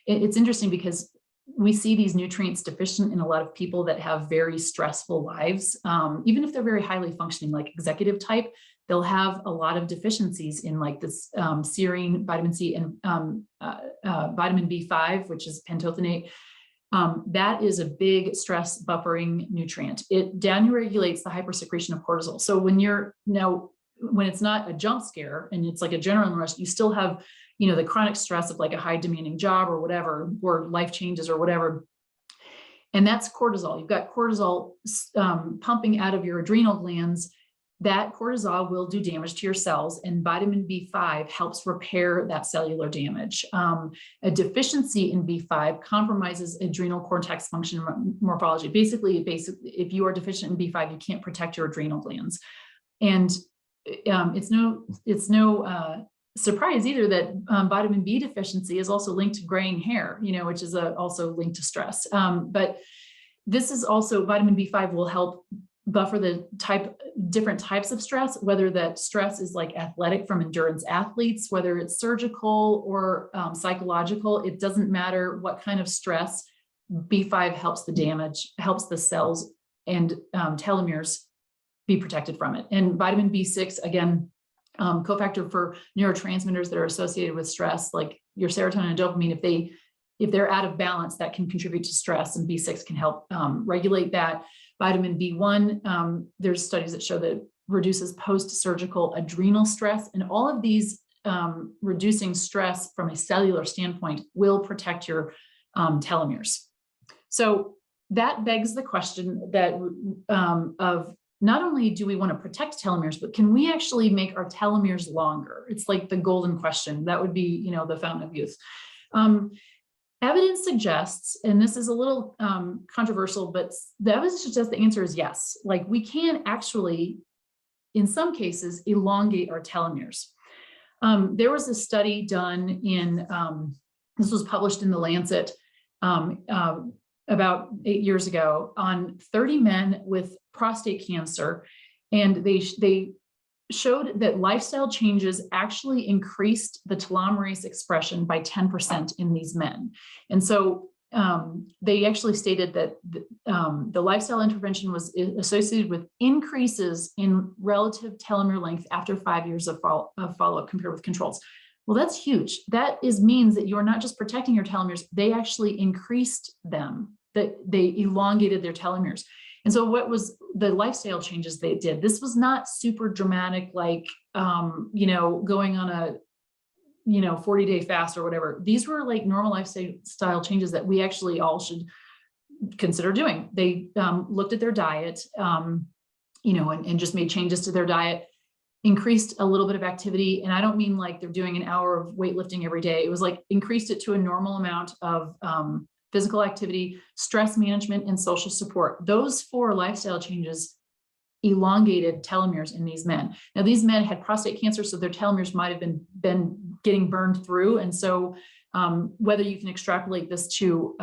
S3: It's interesting because we see these nutrients deficient in a lot of people that have very stressful lives. Even if they're very highly functioning, like executive type, they'll have a lot of deficiencies in like this serine, vitamin C, and vitamin B5, which is pantothenate. That is a big stress buffering nutrient. It downregulates the hypersecretion of cortisol. So when it's not a jump scare and it's like a adrenaline rush, you still have, the chronic stress of like a high demanding job or whatever, or life changes or whatever. And that's cortisol. You've got cortisol pumping out of your adrenal glands. That cortisol will do damage to your cells, and vitamin B5 helps repair that cellular damage. A deficiency in B5 compromises adrenal cortex function morphology. Basically, if you are deficient in B5, you can't protect your adrenal glands. And it's no surprise either that vitamin B deficiency is also linked to graying hair, which is also linked to stress. But this is also, vitamin B5 will help buffer the different types of stress, whether that stress is like athletic from endurance athletes, whether it's surgical or psychological. It doesn't matter what kind of stress. B5 helps helps the cells and telomeres be protected from it. And vitamin B6, again, cofactor for neurotransmitters that are associated with stress, like your serotonin and dopamine. If they're out of balance, that can contribute to stress, and B6 can help regulate that. Vitamin B1, there's studies that show that reduces post-surgical adrenal stress, and all of these reducing stress from a cellular standpoint will protect your telomeres. So that begs the question that of not only do we want to protect telomeres, but can we actually make our telomeres longer? It's like the golden question. That would be, the fountain of youth. Evidence suggests, and this is a little controversial, but the evidence suggests the answer is yes. Like we can actually, in some cases, elongate our telomeres. There was a study done this was published in The Lancet about 8 years ago on 30 men with prostate cancer. And they showed that lifestyle changes actually increased the telomerase expression by 10% in these men. And so they actually stated that the lifestyle intervention was associated with increases in relative telomere length after 5 years of follow-up compared with controls. Well, that's huge. That means that you're not just protecting your telomeres, they actually increased them, that they elongated their telomeres. And so what was the lifestyle changes they did? This was not super dramatic, like, going on a, 40-day fast or whatever. These were like normal lifestyle changes that we actually all should consider doing. They looked at their diet, and just made changes to their diet, increased a little bit of activity. And I don't mean like they're doing an hour of weightlifting every day. It was like increased it to a normal amount of physical activity, stress management, and social support. Those 4 lifestyle changes elongated telomeres in these men. Now, these men had prostate cancer, so their telomeres might have been getting burned through. And so whether you can extrapolate this to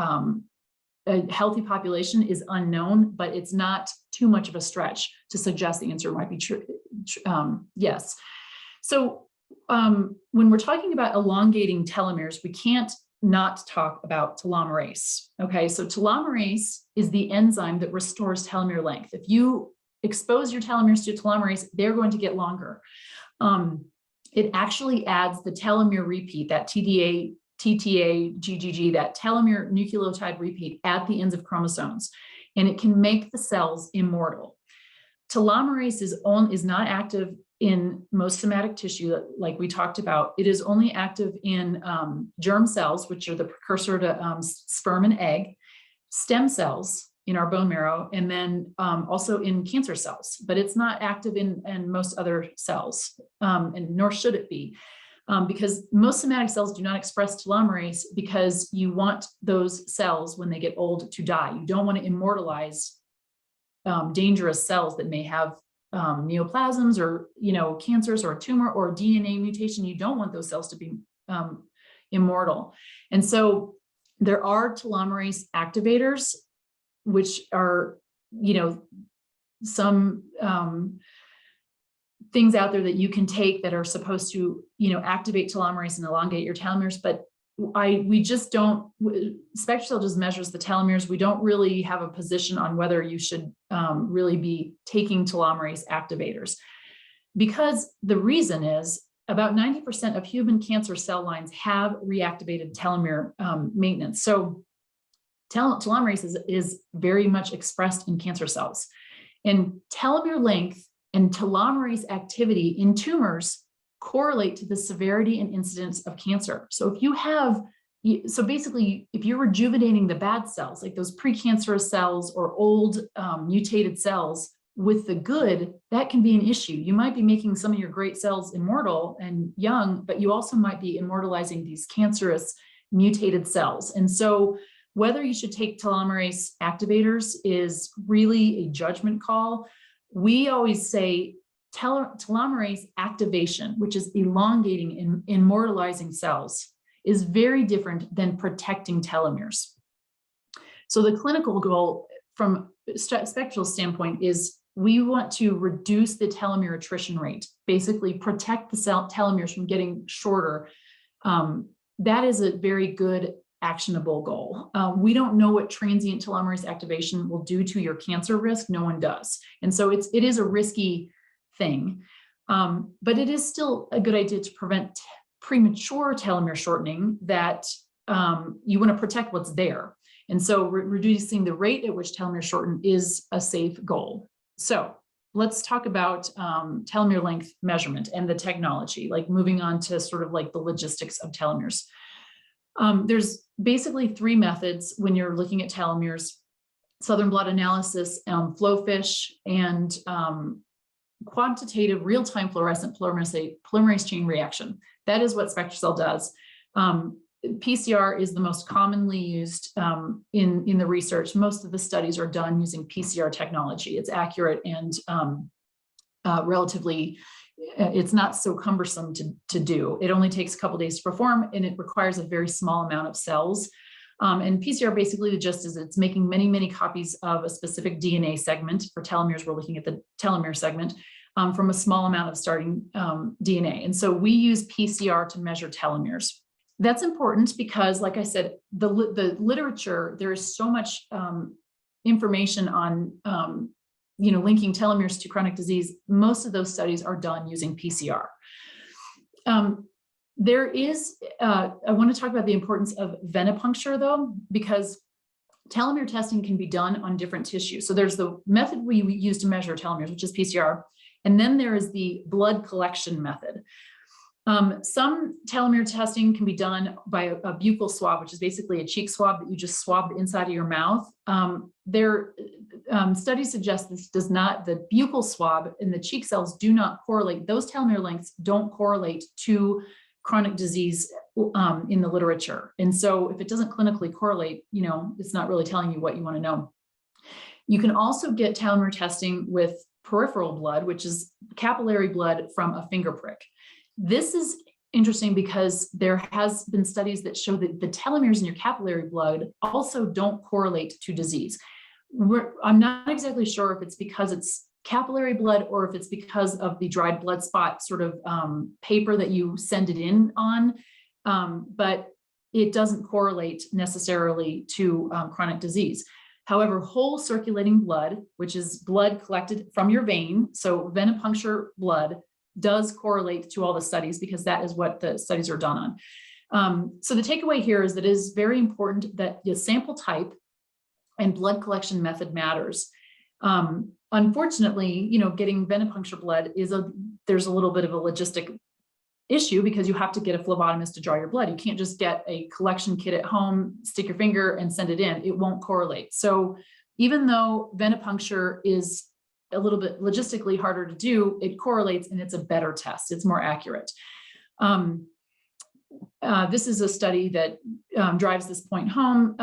S3: a healthy population is unknown, but it's not too much of a stretch to suggest the answer might be true. Yes. So when we're talking about elongating telomeres, we can't not talk about telomerase. Okay, so telomerase is the enzyme that restores telomere length. If you expose your telomeres to telomerase, they're going to get longer. It actually adds the telomere repeat, that TTA, GGG, that telomere nucleotide repeat at the ends of chromosomes, and it can make the cells immortal. Telomerase is not active in most somatic tissue, like we talked about. It is only active in germ cells, which are the precursor to sperm and egg, stem cells in our bone marrow, and then also in cancer cells, but it's not active in most other cells, and nor should it be, because most somatic cells do not express telomerase because you want those cells, when they get old, to die. You don't want to immortalize dangerous cells that may have neoplasms or cancers or a tumor or a DNA mutation. You don't want those cells to be immortal. And so there are telomerase activators, which are some things out there that you can take that are supposed to, activate telomerase and elongate your telomeres, but we just don't, Spectracell just measures the telomeres. We don't really have a position on whether you should really be taking telomerase activators, because the reason is about 90% of human cancer cell lines have reactivated telomere maintenance. So telomerase is very much expressed in cancer cells, and telomere length and telomerase activity in tumors correlate to the severity and incidence of cancer. So basically, if you're rejuvenating the bad cells, like those precancerous cells or old mutated cells, with the good, that can be an issue. You might be making some of your great cells immortal and young, but you also might be immortalizing these cancerous mutated cells. And so whether you should take telomerase activators is really a judgment call. We always say telomerase activation, which is elongating and immortalizing cells, is very different than protecting telomeres. So the clinical goal from Spectracell standpoint is we want to reduce the telomere attrition rate, basically protect the telomeres from getting shorter. That is a very good actionable goal. We don't know what transient telomerase activation will do to your cancer risk. No one does. And so it is a risky thing, but it is still a good idea to prevent premature telomere shortening, that you want to protect what's there. And so reducing the rate at which telomeres shorten is a safe goal. So let's talk about telomere length measurement and the technology, like moving on to sort of like the logistics of telomeres. There's basically three methods when you're looking at telomeres: southern blot analysis, flowfish, and quantitative real-time fluorescent polymerase chain reaction. That is what Spectracell does. PCR is the most commonly used in the research. Most of the studies are done using PCR technology. It's accurate and relatively, it's not so cumbersome to do. It only takes a couple days to perform, and it requires a very small amount of cells. And PCR, basically the gist is it's making many, many copies of a specific DNA segment. For telomeres, we're looking at the telomere segment from a small amount of starting DNA. And so we use PCR to measure telomeres. That's important because, like I said, the literature, there is so much information on linking telomeres to chronic disease. Most of those studies are done using PCR. There is, I want to talk about the importance of venipuncture though, because telomere testing can be done on different tissues. So there's the method we use to measure telomeres, which is PCR. And then there is the blood collection method. Some telomere testing can be done by a buccal swab, which is basically a cheek swab that you just swab the inside of your mouth. Studies suggest this does not, the buccal swab and the cheek cells do not correlate. Those telomere lengths don't correlate to chronic disease in the literature. And so if it doesn't clinically correlate, it's not really telling you what you want to know. You can also get telomere testing with peripheral blood, which is capillary blood from a finger prick. This is interesting because there has been studies that show that the telomeres in your capillary blood also don't correlate to disease. I'm not exactly sure if it's because it's capillary blood or if it's because of the dried blood spot sort of paper that you send it in on, but it doesn't correlate necessarily to chronic disease. However, whole circulating blood, which is blood collected from your vein, so venipuncture blood, does correlate to all the studies because that is what the studies are done on. So the takeaway here is that it is very important that the sample type and blood collection method matters. Unfortunately, getting venipuncture blood there's a little bit of a logistic issue because you have to get a phlebotomist to draw your blood. You can't just get a collection kit at home, stick your finger and send it in. It won't correlate. So even though venipuncture is a little bit logistically harder to do, it correlates and it's a better test. It's more accurate. This is a study that drives this point home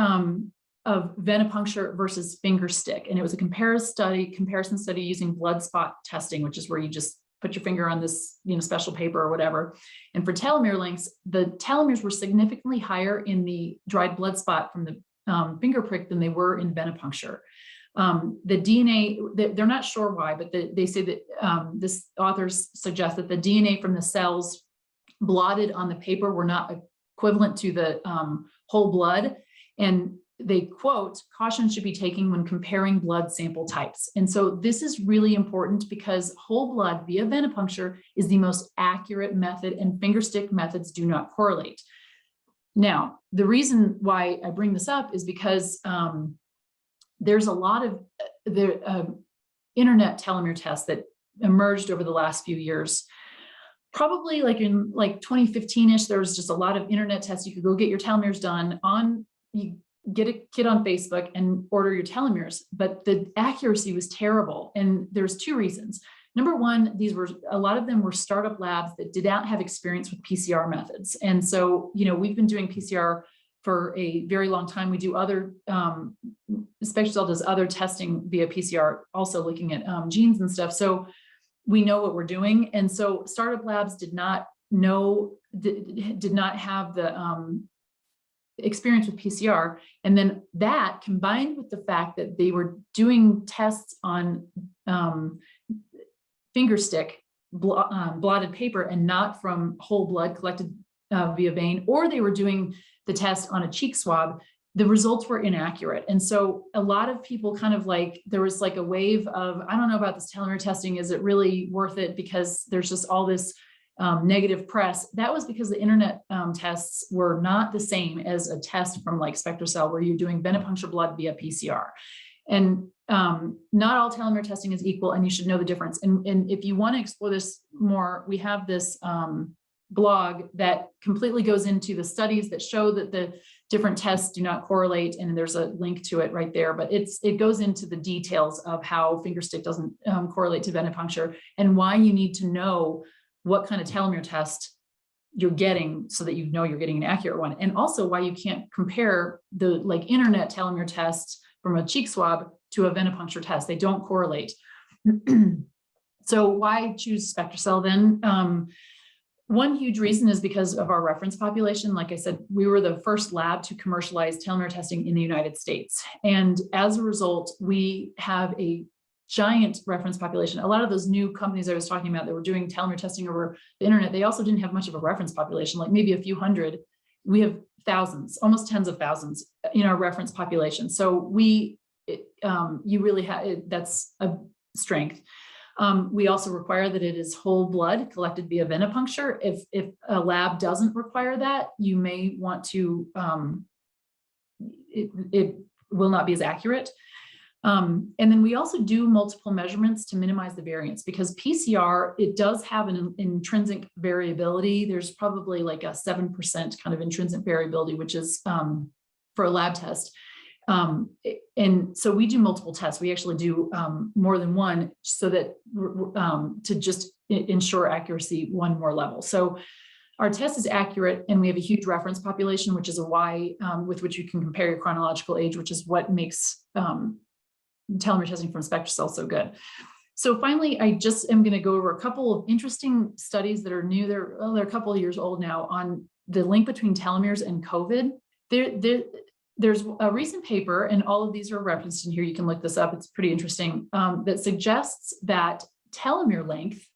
S3: of venipuncture versus finger stick. And it was a comparison study using blood spot testing, which is where you just put your finger on this special paper or whatever. And for telomere lengths, the telomeres were significantly higher in the dried blood spot from the finger prick than they were in venipuncture. The DNA, they're not sure why, but they say that this authors suggest that the DNA from the cells blotted on the paper were not equivalent to the whole blood. And they quote, caution should be taken when comparing blood sample types. And so this is really important because whole blood via venipuncture is the most accurate method, and finger stick methods do not correlate. Now, the reason why I bring this up is because there's a lot of internet telomere tests that emerged over the last few years. Probably like in 2015-ish, there was just a lot of internet tests. You could go get your telomeres done you get a kid on Facebook and order your telomeres, but the accuracy was terrible. And there's two reasons. Number one, a lot of them were startup labs that did not have experience with PCR methods. And so, we've been doing PCR for a very long time. We do other, Spectracell does other testing via PCR, also looking at genes and stuff. So we know what we're doing. And so startup labs did not have the experience with PCR. And then that combined with the fact that they were doing tests on finger stick blotted paper and not from whole blood collected via vein, or they were doing the test on a cheek swab, the results were inaccurate. And so a lot of people there was like a wave of, I don't know about this telomere testing. Is it really worth it? Because there's just all this negative press. That was because the internet tests were not the same as a test from like Spectracell, where you're doing venipuncture blood via PCR. And not all telomere testing is equal, and you should know the difference. And if you want to explore this more, we have this blog that completely goes into the studies that show that the different tests do not correlate, and there's a link to it right there. But it goes into the details of how finger stick doesn't correlate to venipuncture, and why you need to know what kind of telomere test you're getting so that you know you're getting an accurate one, and also why you can't compare the internet telomere tests from a cheek swab to a venipuncture test. They don't correlate. So why choose Spectracell then? One huge reason is because of our reference population. Like I said, we were the first lab to commercialize telomere testing in the United States. And as a result, we have a giant reference population. A lot of those new companies I was talking about that were doing telomere testing over the internet, they also didn't have much of a reference population, like maybe a few hundred. We have thousands, almost tens of thousands in our reference population. So you really have, that's a strength. We also require that it is whole blood collected via venipuncture. If a lab doesn't require that, you may want to, it will not be as accurate. And then we also do multiple measurements to minimize the variance, because PCR, it does have an intrinsic variability. There's probably like a 7% kind of intrinsic variability, which is for a lab test. And so we do multiple tests. We actually do more than one, so that to just ensure accuracy one more level. So our test is accurate, and we have a huge reference population, which is a Y with which you can compare your chronological age, which is what makes telomere testing from Spectracell so good. So finally, I just am going to go over a couple of interesting studies that are new. They're a couple of years old now, on the link between telomeres and COVID. There's a recent paper, and all of these are referenced in here. You can look this up. It's pretty interesting, that suggests that telomere length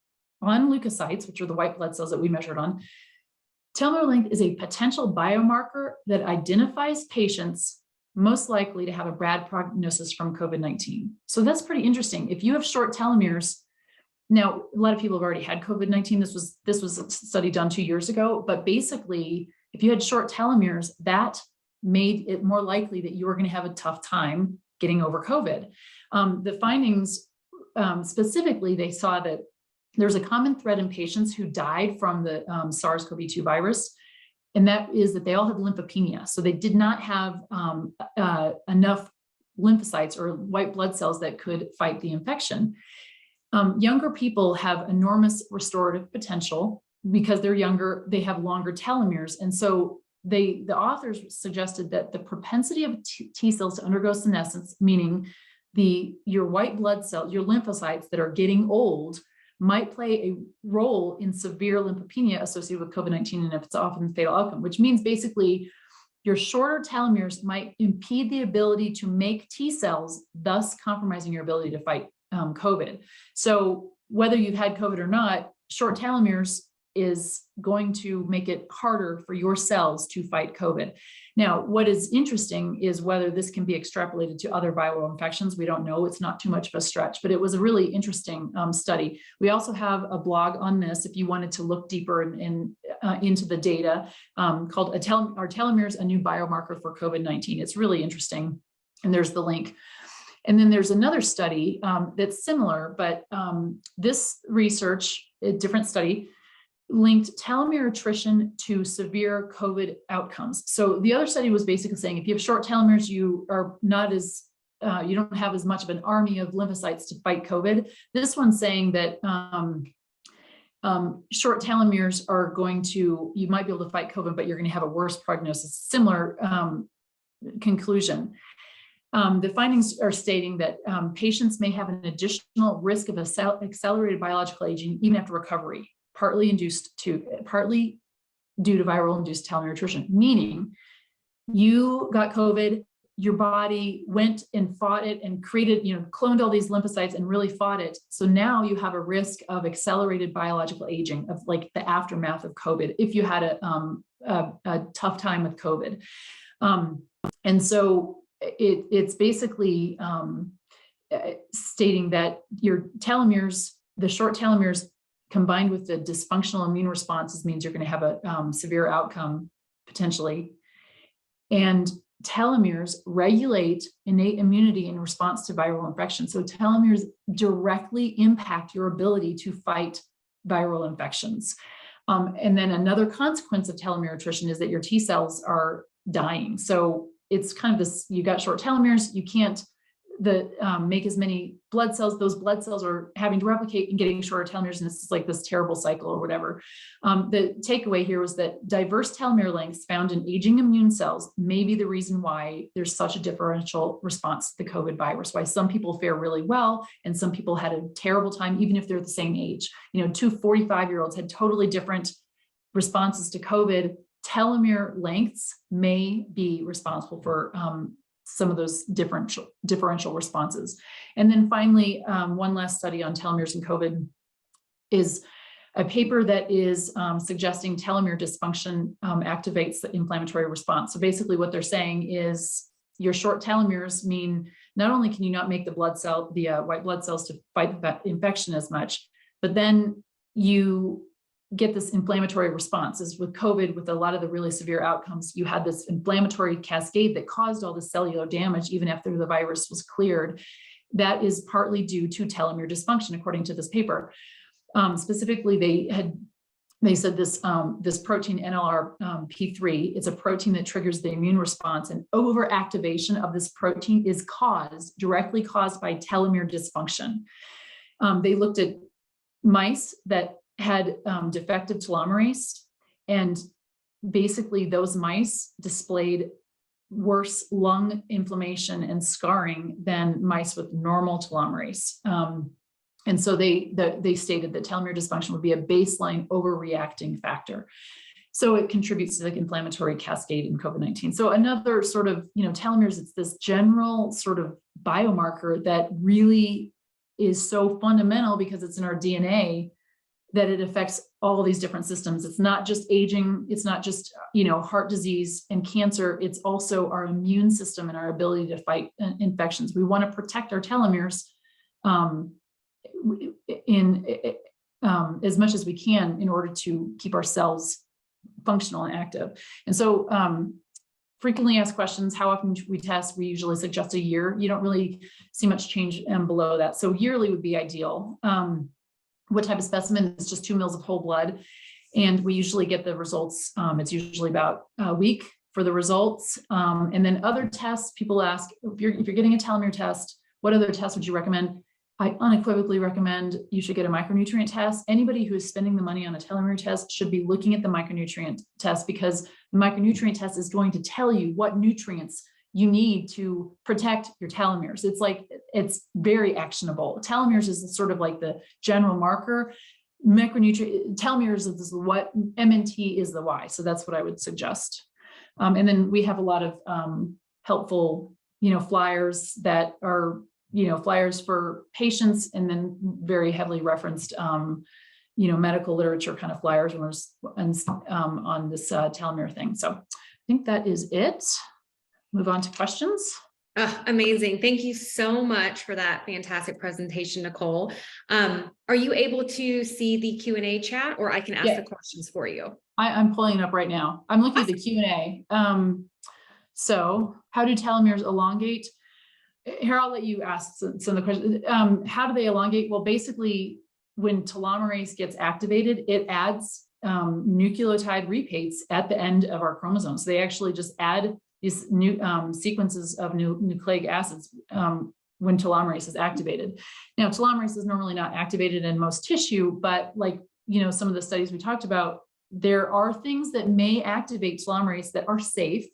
S3: on leukocytes, which are the white blood cells that we measured on, telomere length is a potential biomarker that identifies patients most likely to have a bad prognosis from COVID-19. So that's pretty interesting. If you have short telomeres, now a lot of people have already had COVID-19. This was a study done 2 years ago, but basically, if you had short telomeres, that made it more likely that you were going to have a tough time getting over COVID. The findings, specifically, they saw that there's a common thread in patients who died from the SARS-CoV-2 virus, and that is that they all had lymphopenia. So they did not have enough lymphocytes or white blood cells that could fight the infection. Younger people have enormous restorative potential because they're younger, they have longer telomeres. And so the authors suggested that the propensity of T cells to undergo senescence, meaning your white blood cells, your lymphocytes that are getting old, might play a role in severe lymphopenia associated with COVID-19, and if it's often fatal outcome, which means basically your shorter telomeres might impede the ability to make T cells, thus compromising your ability to fight COVID. So whether you've had COVID or not, short telomeres is going to make it harder for your cells to fight COVID. Now, what is interesting is whether this can be extrapolated to other viral infections. We don't know. It's not too much of a stretch, but it was a really interesting study. We also have a blog on this if you wanted to look deeper into the data called Are Telomeres a New Biomarker for COVID-19? It's really interesting. And there's the link. And then there's another study that's similar, but this research, a different study, linked telomere attrition to severe COVID outcomes. So the other study was basically saying if you have short telomeres, you are not as, you don't have as much of an army of lymphocytes to fight COVID. This one's saying that short telomeres are going to, you might be able to fight COVID, but you're going to have a worse prognosis. Similar conclusion. The findings are stating that patients may have an additional risk of accelerated biological aging even after recovery, partly due to viral induced telomere attrition, meaning you got COVID, your body went and fought it and created, cloned all these lymphocytes and really fought it. So now you have a risk of accelerated biological aging, of like the aftermath of COVID, if you had a tough time with COVID. And so it's basically stating that your telomeres, the short telomeres, combined with the dysfunctional immune responses means you're going to have a severe outcome potentially. And telomeres regulate innate immunity in response to viral infection. So telomeres directly impact your ability to fight viral infections. And then another consequence of telomere attrition is that your T cells are dying. So it's kind of this, you got short telomeres, you can't make as many blood cells, those blood cells are having to replicate and getting shorter telomeres, and it's like this terrible cycle or whatever. The takeaway here was that diverse telomere lengths found in aging immune cells may be the reason why there's such a differential response to the COVID virus, why some people fare really well and some people had a terrible time, even if they're the same age. Two 45-year-olds had totally different responses to COVID. Telomere lengths may be responsible for some of those differential responses. And then finally, one last study on telomeres and COVID is a paper that is suggesting telomere dysfunction activates the inflammatory response. So basically what they're saying is your short telomeres mean not only can you not make the white blood cells to fight the infection as much, but then you get this inflammatory response. As with COVID, with a lot of the really severe outcomes, you had this inflammatory cascade that caused all the cellular damage even after the virus was cleared. That is partly due to telomere dysfunction, according to this paper. Specifically, they said this protein NLRP3, it's a protein that triggers the immune response, and overactivation of this protein is directly caused by telomere dysfunction. They looked at mice that had defective telomerase, and basically those mice displayed worse lung inflammation and scarring than mice with normal telomerase. And so they stated that telomere dysfunction would be a baseline overreacting factor. So it contributes to the inflammatory cascade in COVID-19. So another sort of, telomeres, it's this general sort of biomarker that really is so fundamental because it's in our DNA that it affects all of these different systems. It's not just aging, it's not just, heart disease and cancer, it's also our immune system and our ability to fight infections. We want to protect our telomeres as much as we can in order to keep our cells functional and active. And so frequently asked questions, how often we test? We usually suggest a year. You don't really see much change below that. So yearly would be ideal. What type of specimen? It's just 2 mils of whole blood. And we usually get the results. It's usually about a week for the results. And then other tests, people ask, if you're getting a telomere test, what other tests would you recommend? I unequivocally recommend you should get a micronutrient test. Anybody who is spending the money on a telomere test should be looking at the micronutrient test, because the micronutrient test is going to tell you what nutrients you need to protect your telomeres. It's very actionable. Telomeres is sort of like the general marker. Telomeres is what, MNT is the why. So that's what I would suggest. And then we have a lot of helpful, flyers that are, flyers for patients, and then very heavily referenced, medical literature kind of flyers on this telomere thing. So I think that is it. Move on to questions.
S2: Oh, amazing. Thank you so much for that fantastic presentation, Nicole. Are you able to see the Q&A chat, or I can ask the questions for you?
S3: I'm pulling it up right now. I'm looking at the Q&A. So how do telomeres elongate? Here, I'll let you ask some of the questions. How do they elongate? Well, basically, when telomerase gets activated, it adds nucleotide repeats at the end of our chromosomes. They actually just add these new sequences of nucleic acids when telomerase is activated. Now, telomerase is normally not activated in most tissue, but some of the studies we talked about, there are things that may activate telomerase that are safe,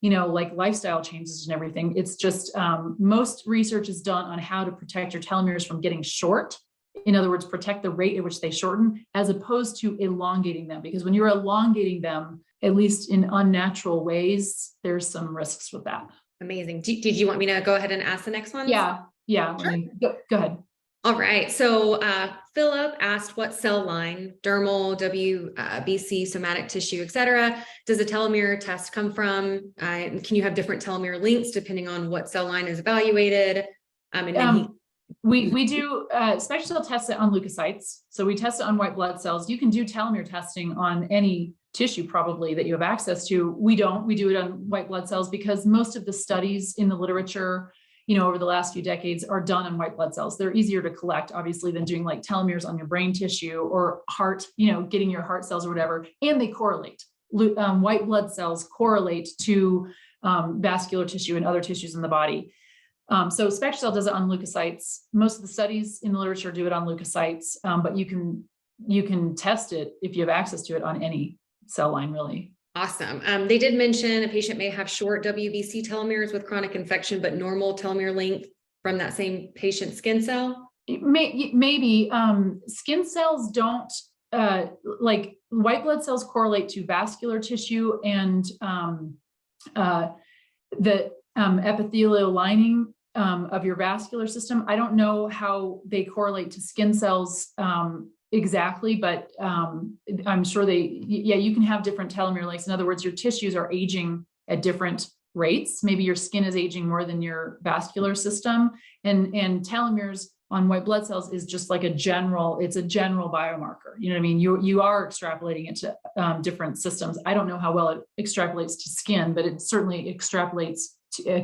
S3: like lifestyle changes and everything. It's just most research is done on how to protect your telomeres from getting short. In other words, protect the rate at which they shorten, as opposed to elongating them. Because when you're elongating them, at least in unnatural ways, there's some risks with that.
S2: Amazing. Did you want me to go ahead and ask the next one?
S3: Yeah.
S2: Sure.
S3: Go ahead.
S2: All right. So Philip asked, what cell line, dermal, WBC, somatic tissue, et cetera, does a telomere test come from? Can you have different telomere lengths depending on what cell line is evaluated?
S3: We do Spectracell tests it on leukocytes. So we test it on white blood cells. You can do telomere testing on any tissue probably that you have access to. We don't. We do it on white blood cells because most of the studies in the literature, over the last few decades are done on white blood cells. They're easier to collect, obviously, than doing like telomeres on your brain tissue or heart, getting your heart cells or whatever. And they correlate. White blood cells correlate to vascular tissue and other tissues in the body. So Spectracell does it on leukocytes. Most of the studies in the literature do it on leukocytes, but you can test it if you have access to it on any cell line, really.
S2: Awesome. They did mention a patient may have short WBC telomeres with chronic infection, but normal telomere length from that same patient's skin cell.
S3: Maybe skin cells don't like white blood cells correlate to vascular tissue and the epithelial lining of your vascular system. I don't know how they correlate to skin cells exactly, but I'm sure you can have different telomere lengths. In other words, your tissues are aging at different rates. Maybe your skin is aging more than your vascular system, and telomeres on white blood cells is just like it's a general biomarker. You know what I mean? You are extrapolating it to different systems. I don't know how well it extrapolates to skin, but it certainly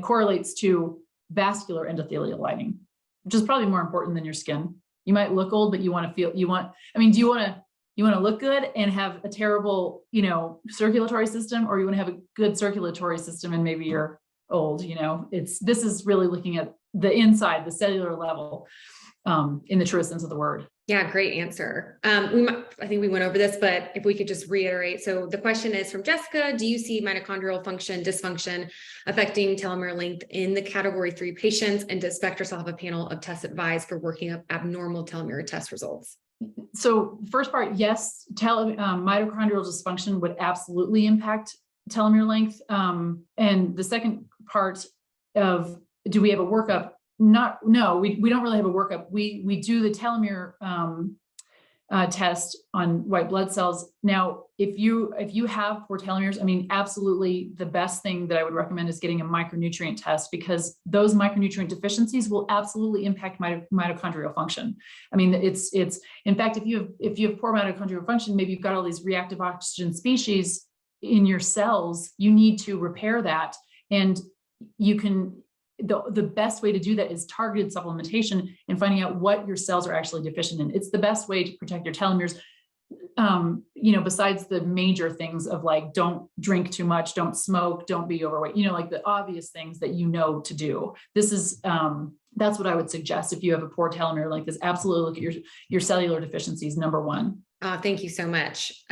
S3: correlates to vascular endothelial lining, which is probably more important than your skin. You might look old, but do you want to look good and have a terrible, circulatory system, or you want to have a good circulatory system and maybe you're old? This is really looking at the inside, the cellular level, in the truest sense of the word.
S2: Yeah, great answer. I think we went over this, but if we could just reiterate. So the question is from Jessica: do you see mitochondrial function dysfunction affecting telomere length in the category 3 patients? And does Spectracell have a panel of tests advised for working up abnormal telomere test results?
S3: So first part, yes, mitochondrial dysfunction would absolutely impact telomere length. And the second part of, do we have a workup? No, we don't really have a workup. We do the telomere test on white blood cells. Now, if you have poor telomeres, absolutely the best thing that I would recommend is getting a micronutrient test, because those micronutrient deficiencies will absolutely impact mitochondrial function. It's in fact, if you have poor mitochondrial function, maybe you've got all these reactive oxygen species in your cells, you need to repair that. And the best way to do that is targeted supplementation and finding out what your cells are actually deficient in. It's the best way to protect your telomeres, besides the major things of like, don't drink too much, don't smoke, don't be overweight, like the obvious things that to do. This is, that's what I would suggest. If you have a poor telomere like this, absolutely look at your cellular deficiencies, number one.
S2: Thank you so much.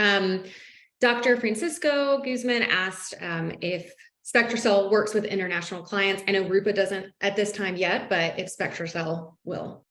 S2: Dr. Francisco Guzman asked if Spectracell works with international clients. I know Rupa doesn't at this time yet, but if Spectracell will.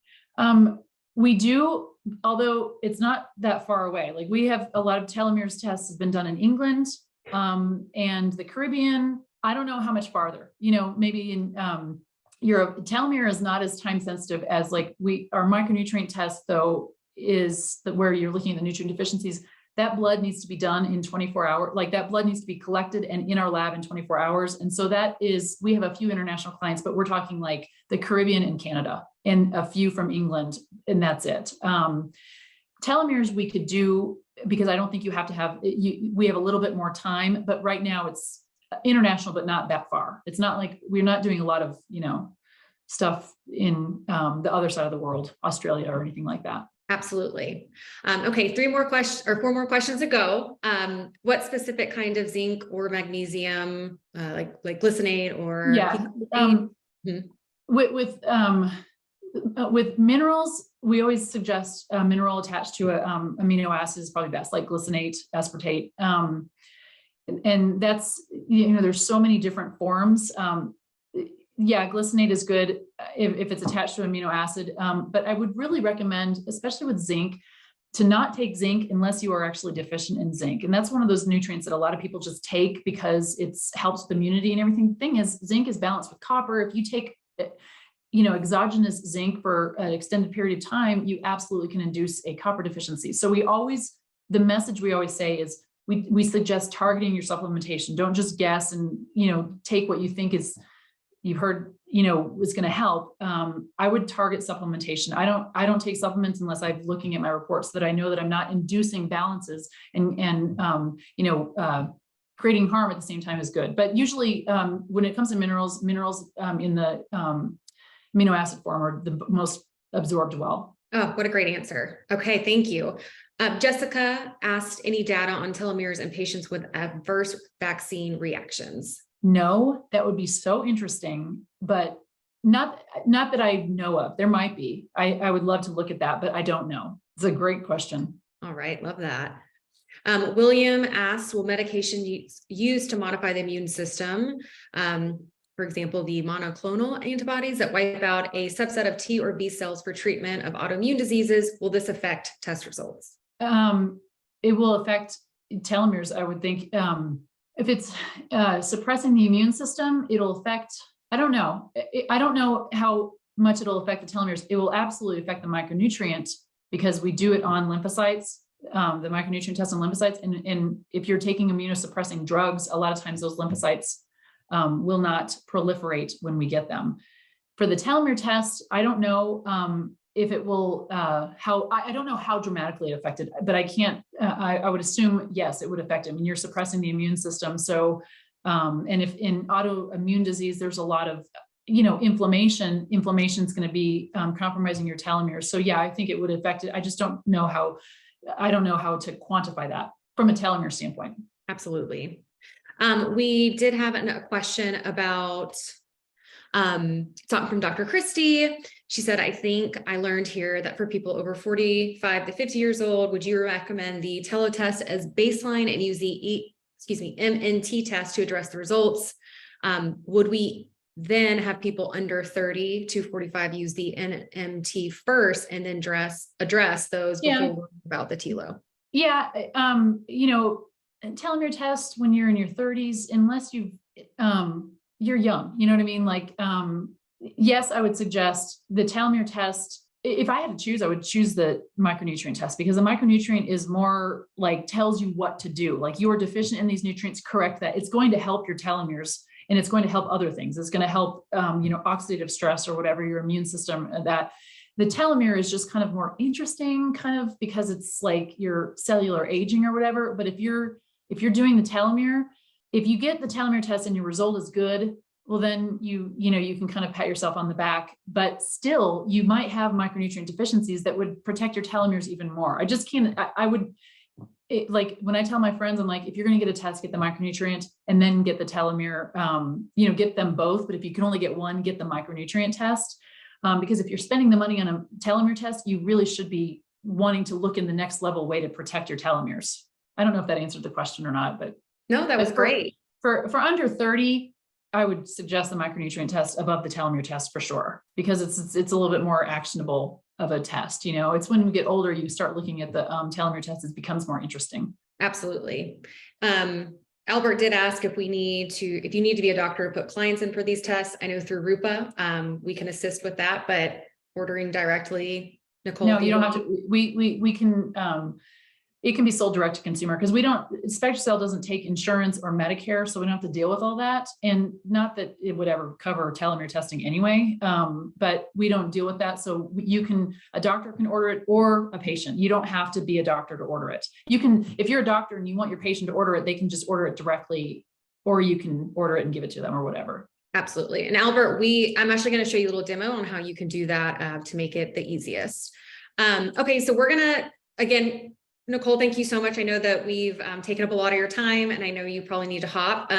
S3: We do, although it's not that far away. Like we have a lot of telomeres tests have been done in England And the Caribbean, I don't know how much farther, you know, maybe in Europe. Telomere is not as time sensitive as like our micronutrient test though is where you're looking at the nutrient deficiencies. That blood needs to be done in 24 hours. Like that blood needs to be collected and in our lab in 24 hours. And so we have a few international clients, but we're talking like the Caribbean and Canada and a few from England, and that's it. Telomeres we could do because I don't think you have to have, we have a little bit more time, but right now it's international, but not that far. It's not like we're not doing a lot of, you know, stuff in the other side of the world, Australia or anything like that.
S2: Absolutely. Okay, 4 more questions to go. What specific kind of zinc or magnesium, like glycinate or?
S3: Yeah. With minerals, we always suggest a mineral attached to a amino acid is probably best, like glycinate, aspartate. And that's, you know, there's so many different forms. Yeah, glycinate is good if it's attached to amino acid. But I would really recommend, especially with zinc, to not take zinc unless you are actually deficient in zinc. And that's one of those nutrients that a lot of people just take because it helps with immunity and everything. The thing is, zinc is balanced with copper. If you take, you know, exogenous zinc for an extended period of time, you absolutely can induce a copper deficiency. So the message we always say is we suggest targeting your supplementation. Don't just guess and, you know, take what you think you've heard, you know, is going to help. I would target supplementation. I don't take supplements unless I'm looking at my reports that I know that I'm not inducing balances and you know, creating harm at the same time is good. But usually when it comes to minerals in the amino acid form are the most absorbed well.
S2: Oh, what a great answer. Okay, thank you. Jessica asked any data on telomeres in patients with adverse vaccine reactions.
S3: No, that would be so interesting, but not that I know of. There might be. I would love to look at that, but I don't know. It's a great question.
S2: All right, love that. William asks, will medication used to modify the immune system, for example, the monoclonal antibodies that wipe out a subset of T or B cells for treatment of autoimmune diseases, will this affect test results?
S3: It will affect telomeres, I would think. If it's suppressing the immune system, it'll affect, I don't know. I don't know how much it'll affect the telomeres. It will absolutely affect the micronutrient because we do it on lymphocytes, the micronutrient test on lymphocytes. And if you're taking immunosuppressing drugs, a lot of times those lymphocytes will not proliferate when we get them. For the telomere test, I don't know if it will, I don't know how dramatically it affected, but I can't, I would assume, yes, it would affect it. I mean, you're suppressing the immune system. So, and if in autoimmune disease, there's a lot of, you know, inflammation is going to be compromising your telomeres. So yeah, I think it would affect it. I just don't know how to quantify that from a telomere standpoint.
S2: Absolutely. We did have a question about something from Dr. Christie. She said, I think I learned here that for people over 45 to 50 years old, would you recommend the Telo test as baseline and use the MNT test to address the results? Would we then have people under 30 to 45 use the NMT first and then address those before we about the Telo?
S3: Yeah. You know, telomere test when you're in your 30s, unless you're young, you know what I mean? Like, yes, I would suggest the telomere test. If I had to choose, I would choose the micronutrient test because the micronutrient is more like tells you what to do. Like you are deficient in these nutrients, correct that. It's going to help your telomeres and it's going to help other things. It's going to help, you know, oxidative stress or whatever your immune system that. The telomere is just kind of more interesting kind of because it's like your cellular aging or whatever. But if you're doing the telomere, if you get the telomere test and your result is good, well, then you can kind of pat yourself on the back, but still you might have micronutrient deficiencies that would protect your telomeres even more. I just can't, like when I tell my friends, I'm like, if you're going to get a test, get the micronutrient and then get the telomere, you know, get them both. But if you can only get one, get the micronutrient test. Because if you're spending the money on a telomere test, you really should be wanting to look in the next level way to protect your telomeres. I don't know if that answered the question or not, but
S2: no, that was great.
S3: For under 30, I would suggest the micronutrient test above the telomere test for sure, because it's a little bit more actionable of a test. You know, it's when we get older, you start looking at the telomere test, it becomes more interesting.
S2: Absolutely. Albert did ask if you need to be a doctor to put clients in for these tests. I know through Rupa, we can assist with that, but ordering directly, Nicole?
S3: No, you don't have to. We can, it can be sold direct to consumer because Spectracell doesn't take insurance or Medicare, so we don't have to deal with all that. And not that it would ever cover telomere testing anyway, but we don't deal with that. So a doctor can order it or a patient. You don't have to be a doctor to order it. You can, if you're a doctor and you want your patient to order it, they can just order it directly, or you can order it and give it to them or whatever.
S2: Absolutely. And Albert, I'm actually going to show you a little demo on how you can do that to make it the easiest. Okay, so we're gonna, again, Nicole, thank you so much. I know that we've taken up a lot of your time, and I know you probably need to hop.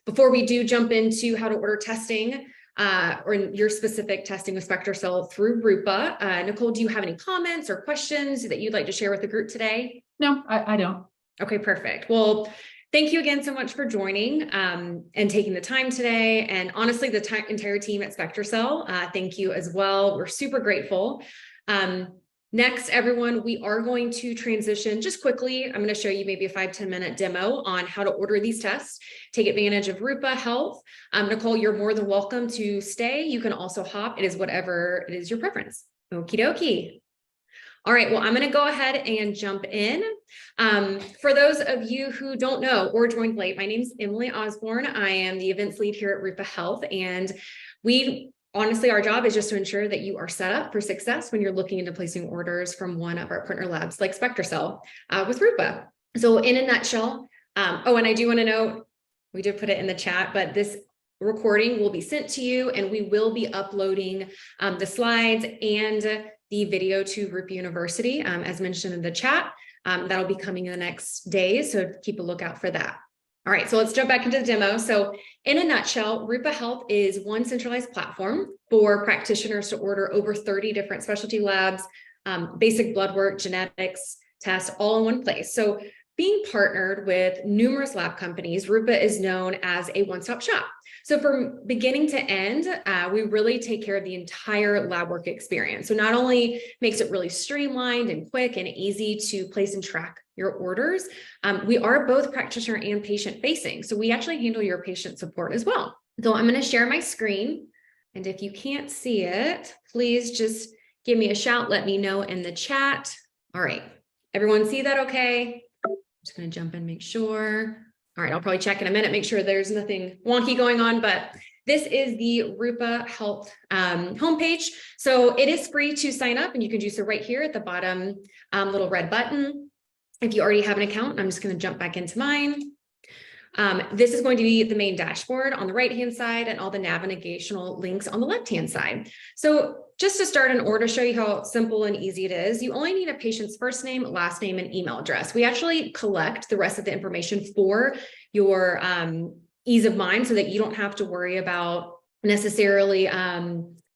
S2: Before we do jump into how to order testing or your specific testing with Spectracell through Rupa, Nicole, do you have any comments or questions that you'd like to share with the group today?
S3: No, I don't.
S2: Okay, perfect. Well, thank you again so much for joining and taking the time today. And honestly, the entire team at Spectracell, thank you as well. We're super grateful. Next, everyone, we are going to transition just quickly. I'm going to show you maybe a 5-10 minute demo on how to order these tests. Take advantage of Rupa Health. Nicole, you're more than welcome to stay. You can also hop. It is whatever it is your preference. Okie dokie. All right, well, I'm going to go ahead and jump in. For those of you who don't know or joined late, my name is Emily Osborne. I am the events lead here at Rupa Health, and honestly, our job is just to ensure that you are set up for success when you're looking into placing orders from one of our partner labs like Spectracell with Rupa. So in a nutshell, and I do want to note, we did put it in the chat, but this recording will be sent to you, and we will be uploading the slides and the video to Rupa University, as mentioned in the chat. That'll be coming in the next days, so keep a lookout for that. All right, so let's jump back into the demo. So in a nutshell, Rupa Health is one centralized platform for practitioners to order over 30 different specialty labs, basic blood work, genetics, tests, all in one place. So being partnered with numerous lab companies, Rupa is known as a one-stop shop. So from beginning to end, we really take care of the entire lab work experience. So not only makes it really streamlined and quick and easy to place and track your orders, we are both practitioner and patient facing. So we actually handle your patient support as well. So I'm going to share my screen. And if you can't see it, please just give me a shout. Let me know in the chat. All right. Everyone see that okay? I'm just going to jump in, make sure. All right, I'll probably check in a minute, make sure there's nothing wonky going on, but this is the Rupa Health homepage. So it is free to sign up, and you can do so right here at the bottom little red button. If you already have an account, I'm just going to jump back into mine. This is going to be the main dashboard on the right-hand side and all the navigational links on the left-hand side. So just to start an order, show you how simple and easy it is, you only need a patient's first name, last name, and email address. We actually collect the rest of the information for your ease of mind so that you don't have to worry about necessarily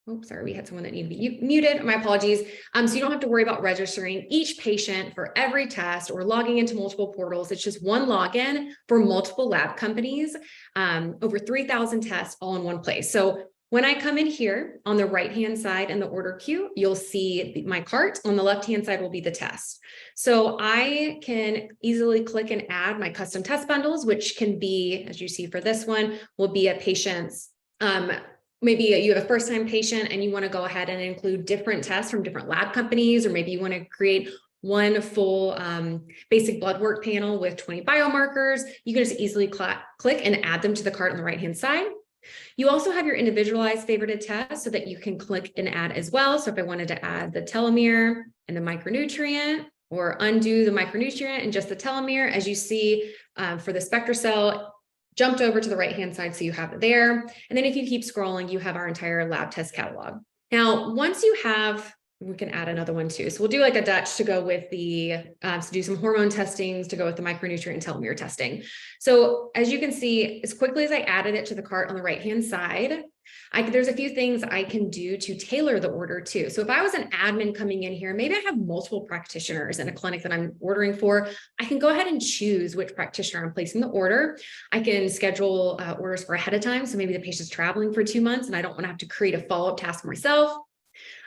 S2: oops, sorry, we had someone that needed to be muted. My apologies. So you don't have to worry about registering each patient for every test or logging into multiple portals. It's just one login for multiple lab companies, over 3,000 tests all in one place. So when I come in here on the right-hand side in the order queue, you'll see my cart. On the left-hand side will be the test. So I can easily click and add my custom test bundles, which can be, as you see for this one, will be a patient's maybe you have a first-time patient and you want to go ahead and include different tests from different lab companies, or maybe you want to create one full basic blood work panel with 20 biomarkers. You can just easily click and add them to the cart on the right-hand side. You also have your individualized favorited tests so that you can click and add as well. So if I wanted to add the telomere and the micronutrient, or undo the micronutrient and just the telomere, as you see for the Spectracell, jumped over to the right-hand side, so you have it there. And then if you keep scrolling, you have our entire lab test catalog. Now, once you have, we can add another one too. So we'll do like a Dutch to go with the, to do some hormone testings to go with the micronutrient and telomere testing. So as you can see, as quickly as I added it to the cart on the right-hand side, there's a few things I can do to tailor the order too. So if I was an admin coming in here, maybe I have multiple practitioners in a clinic that I'm ordering for, I can go ahead and choose which practitioner I'm placing the order. I can schedule orders for ahead of time. So maybe the patient's traveling for 2 months and I don't want to have to create a follow-up task myself.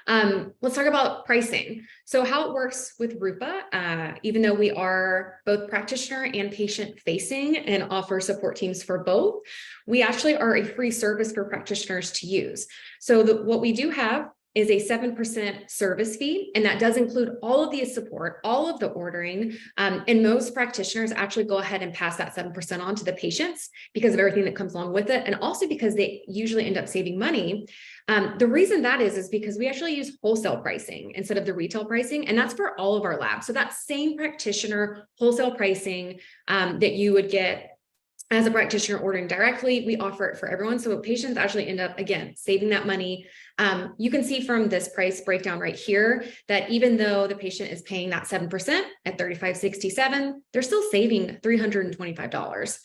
S2: Let's talk about pricing. So how it works with Rupa, even though we are both practitioner and patient facing and offer support teams for both, we actually are a free service for practitioners to use. So what we do have is a 7% service fee, and that does include all of the support, all of the ordering, and most practitioners actually go ahead and pass that 7% on to the patients because of everything that comes along with it, and also because they usually end up saving money. The reason that is because we actually use wholesale pricing instead of the retail pricing, and that's for all of our labs. So that same practitioner wholesale pricing that you would get as a practitioner ordering directly, we offer it for everyone. So patients actually end up, again, saving that money. You can see from this price breakdown right here that even though the patient is paying that 7% at $35.67, they're still saving $325.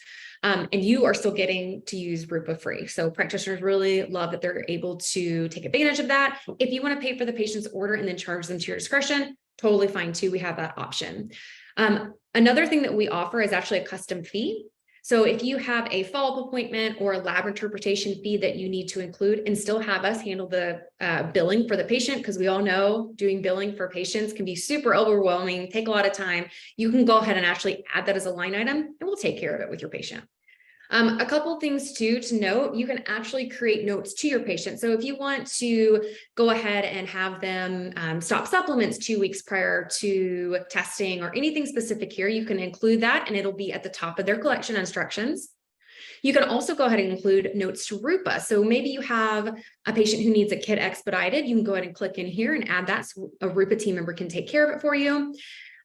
S2: And you are still getting to use Rupa free. So practitioners really love that they're able to take advantage of that. If you want to pay for the patient's order and then charge them to your discretion, totally fine too. We have that option. Another thing that we offer is actually a custom fee. So if you have a follow-up appointment or a lab interpretation fee that you need to include and still have us handle the billing for the patient, because we all know doing billing for patients can be super overwhelming, take a lot of time, you can go ahead and actually add that as a line item and we'll take care of it with your patient. A couple things too to note, you can actually create notes to your patient. So if you want to go ahead and have them stop supplements 2 weeks prior to testing or anything specific here, you can include that and it'll be at the top of their collection instructions. You can also go ahead and include notes to Rupa. So maybe you have a patient who needs a kit expedited. You can go ahead and click in here and add that so a Rupa team member can take care of it for you.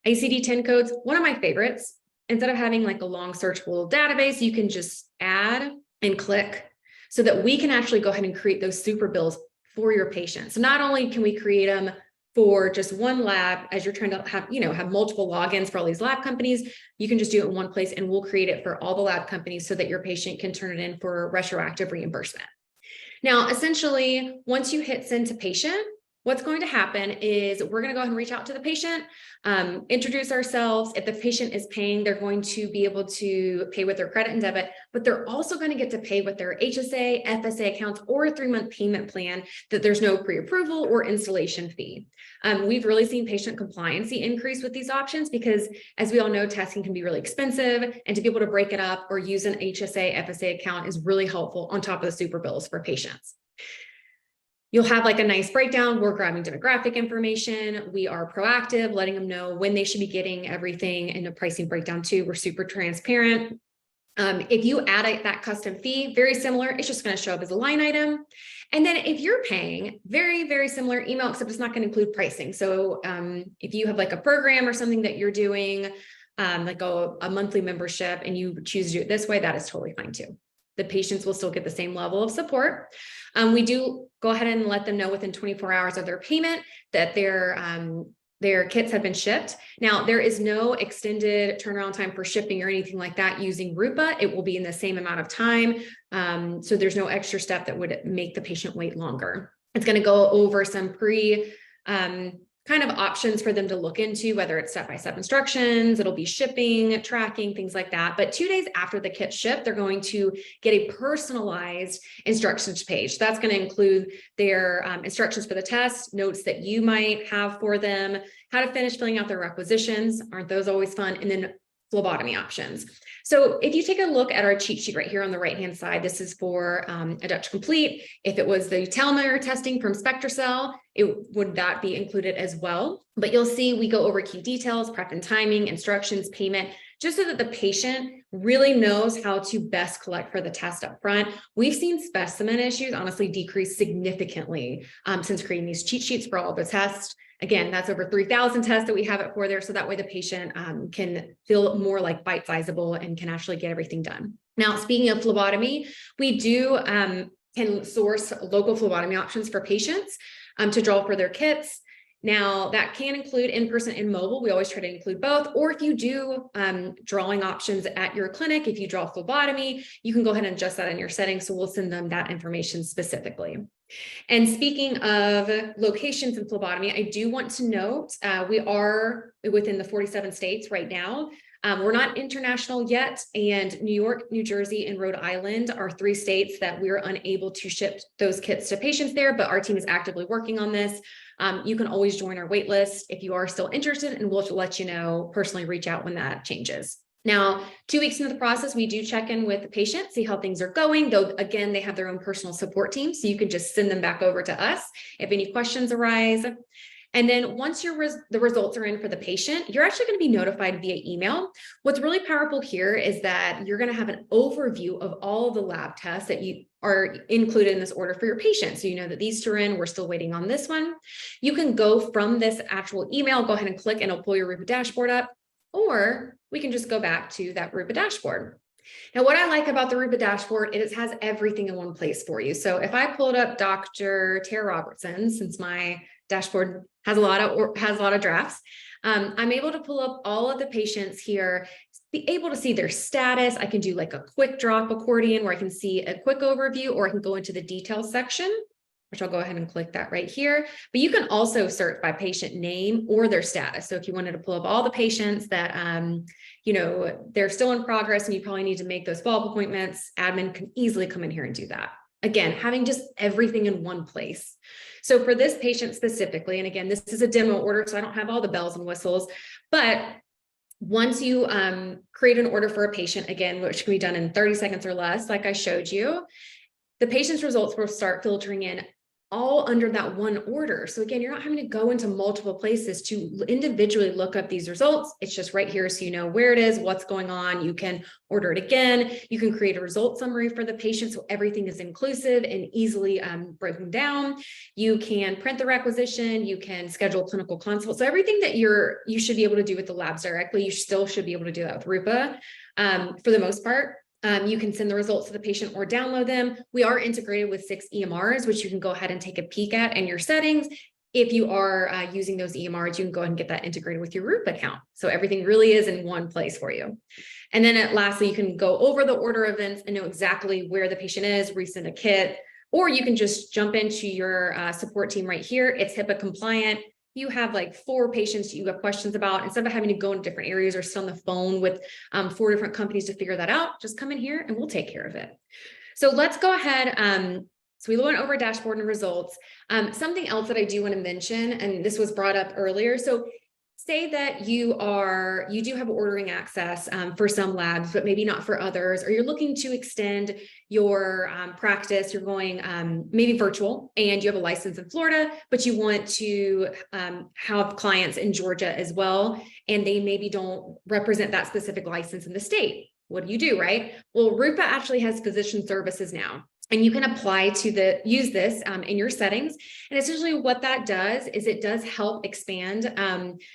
S2: ICD-10 codes, one of my favorites. Instead of having like a long searchable database, you can just add and click so that we can actually go ahead and create those super bills for your patient. So not only can we create them for just one lab as you're trying to have multiple logins for all these lab companies, you can just do it in one place and we'll create it for all the lab companies so that your patient can turn it in for retroactive reimbursement. Now, essentially, once you hit send to patient, what's going to happen is we're going to go ahead and reach out to the patient, introduce ourselves. If the patient is paying, they're going to be able to pay with their credit and debit, but they're also going to get to pay with their HSA, FSA accounts, or a 3-month payment plan that there's no pre-approval or installation fee. We've really seen patient compliancy increase with these options because, as we all know, testing can be really expensive, and to be able to break it up or use an HSA, FSA account is really helpful on top of the super bills for patients. You'll have like a nice breakdown. We're grabbing demographic information. We are proactive, letting them know when they should be getting everything, and a pricing breakdown too. We're super transparent. If you add that custom fee, very similar, it's just going to show up as a line item. And then if you're paying, very, very similar email, except it's not going to include pricing. So if you have like a program or something that you're doing, like a monthly membership, and you choose to do it this way, that is totally fine too. The patients will still get the same level of support. We do go ahead and let them know within 24 hours of their payment that their kits have been shipped. Now, there is no extended turnaround time for shipping or anything like that using Rupa. It will be in the same amount of time. So there's no extra step that would make the patient wait longer. It's going to go over some kind of options for them to look into, whether it's step-by-step instructions, it'll be shipping, tracking, things like that. But 2 days after the kit shipped, they're going to get a personalized instructions page. That's going to include their instructions for the test, notes that you might have for them, how to finish filling out their requisitions. Aren't those always fun? And then phlebotomy options. So if you take a look at our cheat sheet right here on the right-hand side, this is for Adduct Complete. If it was the telomere testing from Spectracell, would that be included as well? But you'll see we go over key details, prep and timing, instructions, payment, just so that the patient really knows how to best collect for the test up front. We've seen specimen issues honestly decrease significantly since creating these cheat sheets for all of the tests. Again, that's over 3,000 tests that we have it for there. So that way the patient can feel more like bite-sizable and can actually get everything done. Now, speaking of phlebotomy, we do can source local phlebotomy options for patients to draw for their kits. Now, that can include in-person and mobile. We always try to include both. Or if you do drawing options at your clinic, if you draw phlebotomy, you can go ahead and adjust that in your settings. So we'll send them that information specifically. And speaking of locations in phlebotomy, I do want to note we are within the 47 states right now. We're not international yet, and New York, New Jersey, and Rhode Island are 3 states that we're unable to ship those kits to patients there, but our team is actively working on this. you can always join our wait list if you are still interested, and we'll let you know, personally reach out when that changes. Now, 2 weeks into the process, we do check in with the patient, see how things are going, though, again, they have their own personal support team, so you can just send them back over to us if any questions arise. And then once the results are in for the patient, you're actually going to be notified via email. What's really powerful here is that you're going to have an overview of all of the lab tests that you are included in this order for your patient. So you know that these two are in, we're still waiting on this one. You can go from this actual email, go ahead and click, and it'll pull your Rupa dashboard up, or we can just go back to that Rupa dashboard. Now, what I like about the Rupa dashboard is it has everything in one place for you. So if I pulled up Dr. Tara Robertson, since my dashboard has a lot of drafts, I'm able to pull up all of the patients here, be able to see their status. I can do like a quick drop accordion where I can see a quick overview, or I can go into the details section, which I'll go ahead and click that right here. But you can also search by patient name or their status. So if you wanted to pull up all the patients that, you know, they're still in progress and you probably need to make those follow-up appointments, admin can easily come in here and do that. Again, having just everything in one place. So for this patient specifically, and again, this is a demo order, so I don't have all the bells and whistles, but once you create an order for a patient, again, which can be done in 30 seconds or less, like I showed you, the patient's results will start filtering in all under that one order. So again, you're not having to go into multiple places to individually look up these results. It's just right here, so you know where it is, what's going on. You can order it again. You can create a result summary for the patient, so everything is inclusive and easily broken down. You can print the requisition. You can schedule clinical consult. So everything that you should be able to do with the labs directly, you still should be able to do that with Rupa for the most part. You can send the results to the patient or download them. We are integrated with 6 EMRs, which you can go ahead and take a peek at in your settings. If you are using those EMRs, you can go ahead and get that integrated with your Rupa account. So everything really is in one place for you. And then lastly, you can go over the order events and know exactly where the patient is, resend a kit, or you can just jump into your support team right here. It's HIPAA compliant. You have like 4 patients you have questions about, instead of having to go in different areas or sit on the phone with 4 different companies to figure that out, just come in here and we'll take care of it. So let's go ahead. So we went over dashboard and results. Something else that I do want to mention, and this was brought up earlier. So say that you do have ordering access for some labs, but maybe not for others, or you're looking to extend your practice, you're going maybe virtual, and you have a license in Florida, but you want to have clients in Georgia as well, and they maybe don't represent that specific license in the state. What do, right? Well, Rupa actually has physician services now. And you can apply to use this in your settings. And essentially what that does is it does help expand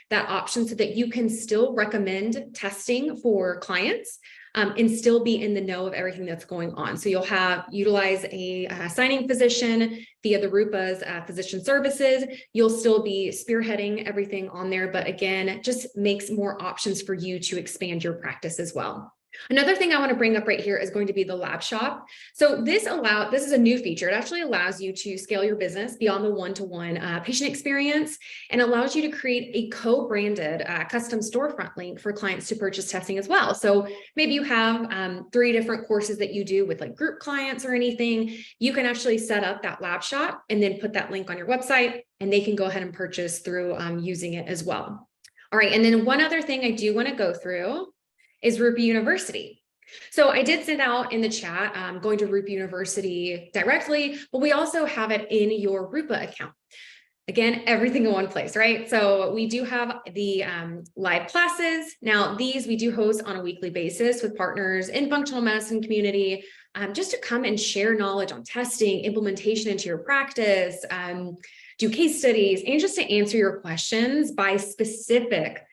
S2: that option so that you can still recommend testing for clients and still be in the know of everything that's going on. So you'll utilize a signing physician via the Rupa's physician services. You'll still be spearheading everything on there, but again, it just makes more options for you to expand your practice as well. Another thing I want to bring up right here is going to be the lab shop. So this is a new feature. It actually allows you to scale your business beyond the one-to-one patient experience, and allows you to create a co-branded custom storefront link for clients to purchase testing as well. So maybe you have 3 different courses that you do with like group clients or anything. You can actually set up that lab shop and then put that link on your website, and they can go ahead and purchase through using it as well. All right, and then one other thing I do want to go through is Rupa University. So I did send out in the chat, going to Rupa University directly, but we also have it in your Rupa account. Again, everything in one place, right? So we do have the live classes. Now these we do host on a weekly basis with partners in functional medicine community, just to come and share knowledge on testing, implementation into your practice, do case studies, and just to answer your questions by specific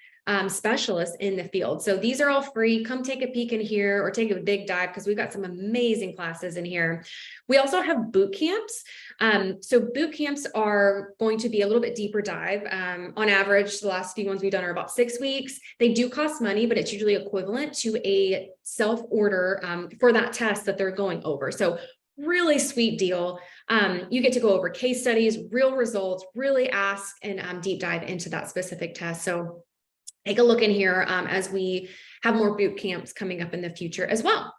S2: specialists in the field. So these are all free. Come take a peek in here or take a big dive, because we've got some amazing classes in here. We also have boot camps. So boot camps are going to be a little bit deeper dive. On average, the last few ones we've done are about 6 weeks. They do cost money, but it's usually equivalent to a self-order for that test that they're going over. So really sweet deal. You get to go over case studies, real results, really ask and deep dive into that specific test. So take a look in here as we have more boot camps coming up in the future as well.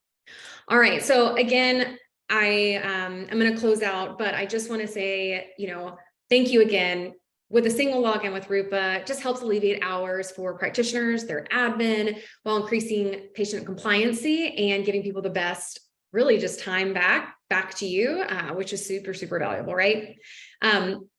S2: All right, so again, I'm going to close out, but I just want to say, thank you again. with a single login with Rupa, just helps alleviate hours for practitioners, their admin, while increasing patient compliancy and giving people the best, really just time back to you, which is super, super valuable, right?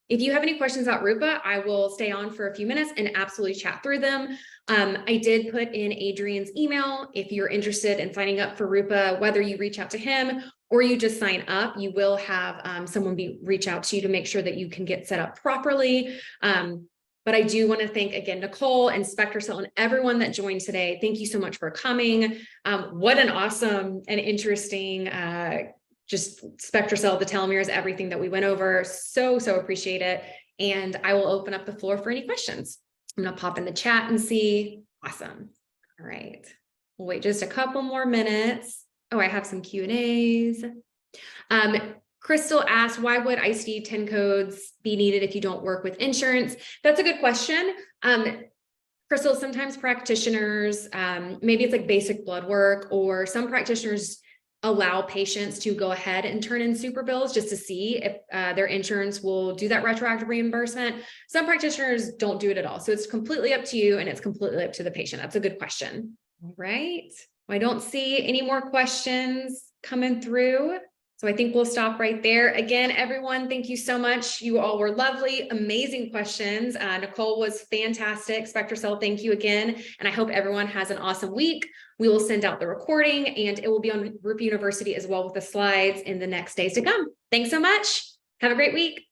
S2: If you have any questions about Rupa, I will stay on for a few minutes and absolutely chat through them. I did put in Adrian's email. If you're interested in signing up for Rupa, whether you reach out to him or you just sign up, you will have someone reach out to you to make sure that you can get set up properly. But I do want to thank again, Nicole and Spectracell and everyone that joined today. Thank you so much for coming. What an awesome and interesting just Spectracell, the telomeres, everything that we went over. So appreciate it. And I will open up the floor for any questions. I'm going to pop in the chat and see. Awesome. All right. We'll wait just a couple more minutes. Oh, I have some Q&As. Crystal asked, why would ICD-10 codes be needed if you don't work with insurance? That's a good question. Crystal, sometimes practitioners, maybe it's like basic blood work, or some practitioners allow patients to go ahead and turn in super bills just to see if their insurance will do that retroactive reimbursement. Some practitioners don't do it at all. So it's completely up to you and it's completely up to the patient. That's a good question. All right. I don't see any more questions coming through. So I think we'll stop right there. Again, everyone, thank you so much. You all were lovely, amazing questions. Nicole was fantastic. Spectracell, thank you again. And I hope everyone has an awesome week. We will send out the recording and it will be on Rupa University as well with the slides in the next days to come. Thanks so much. Have a great week.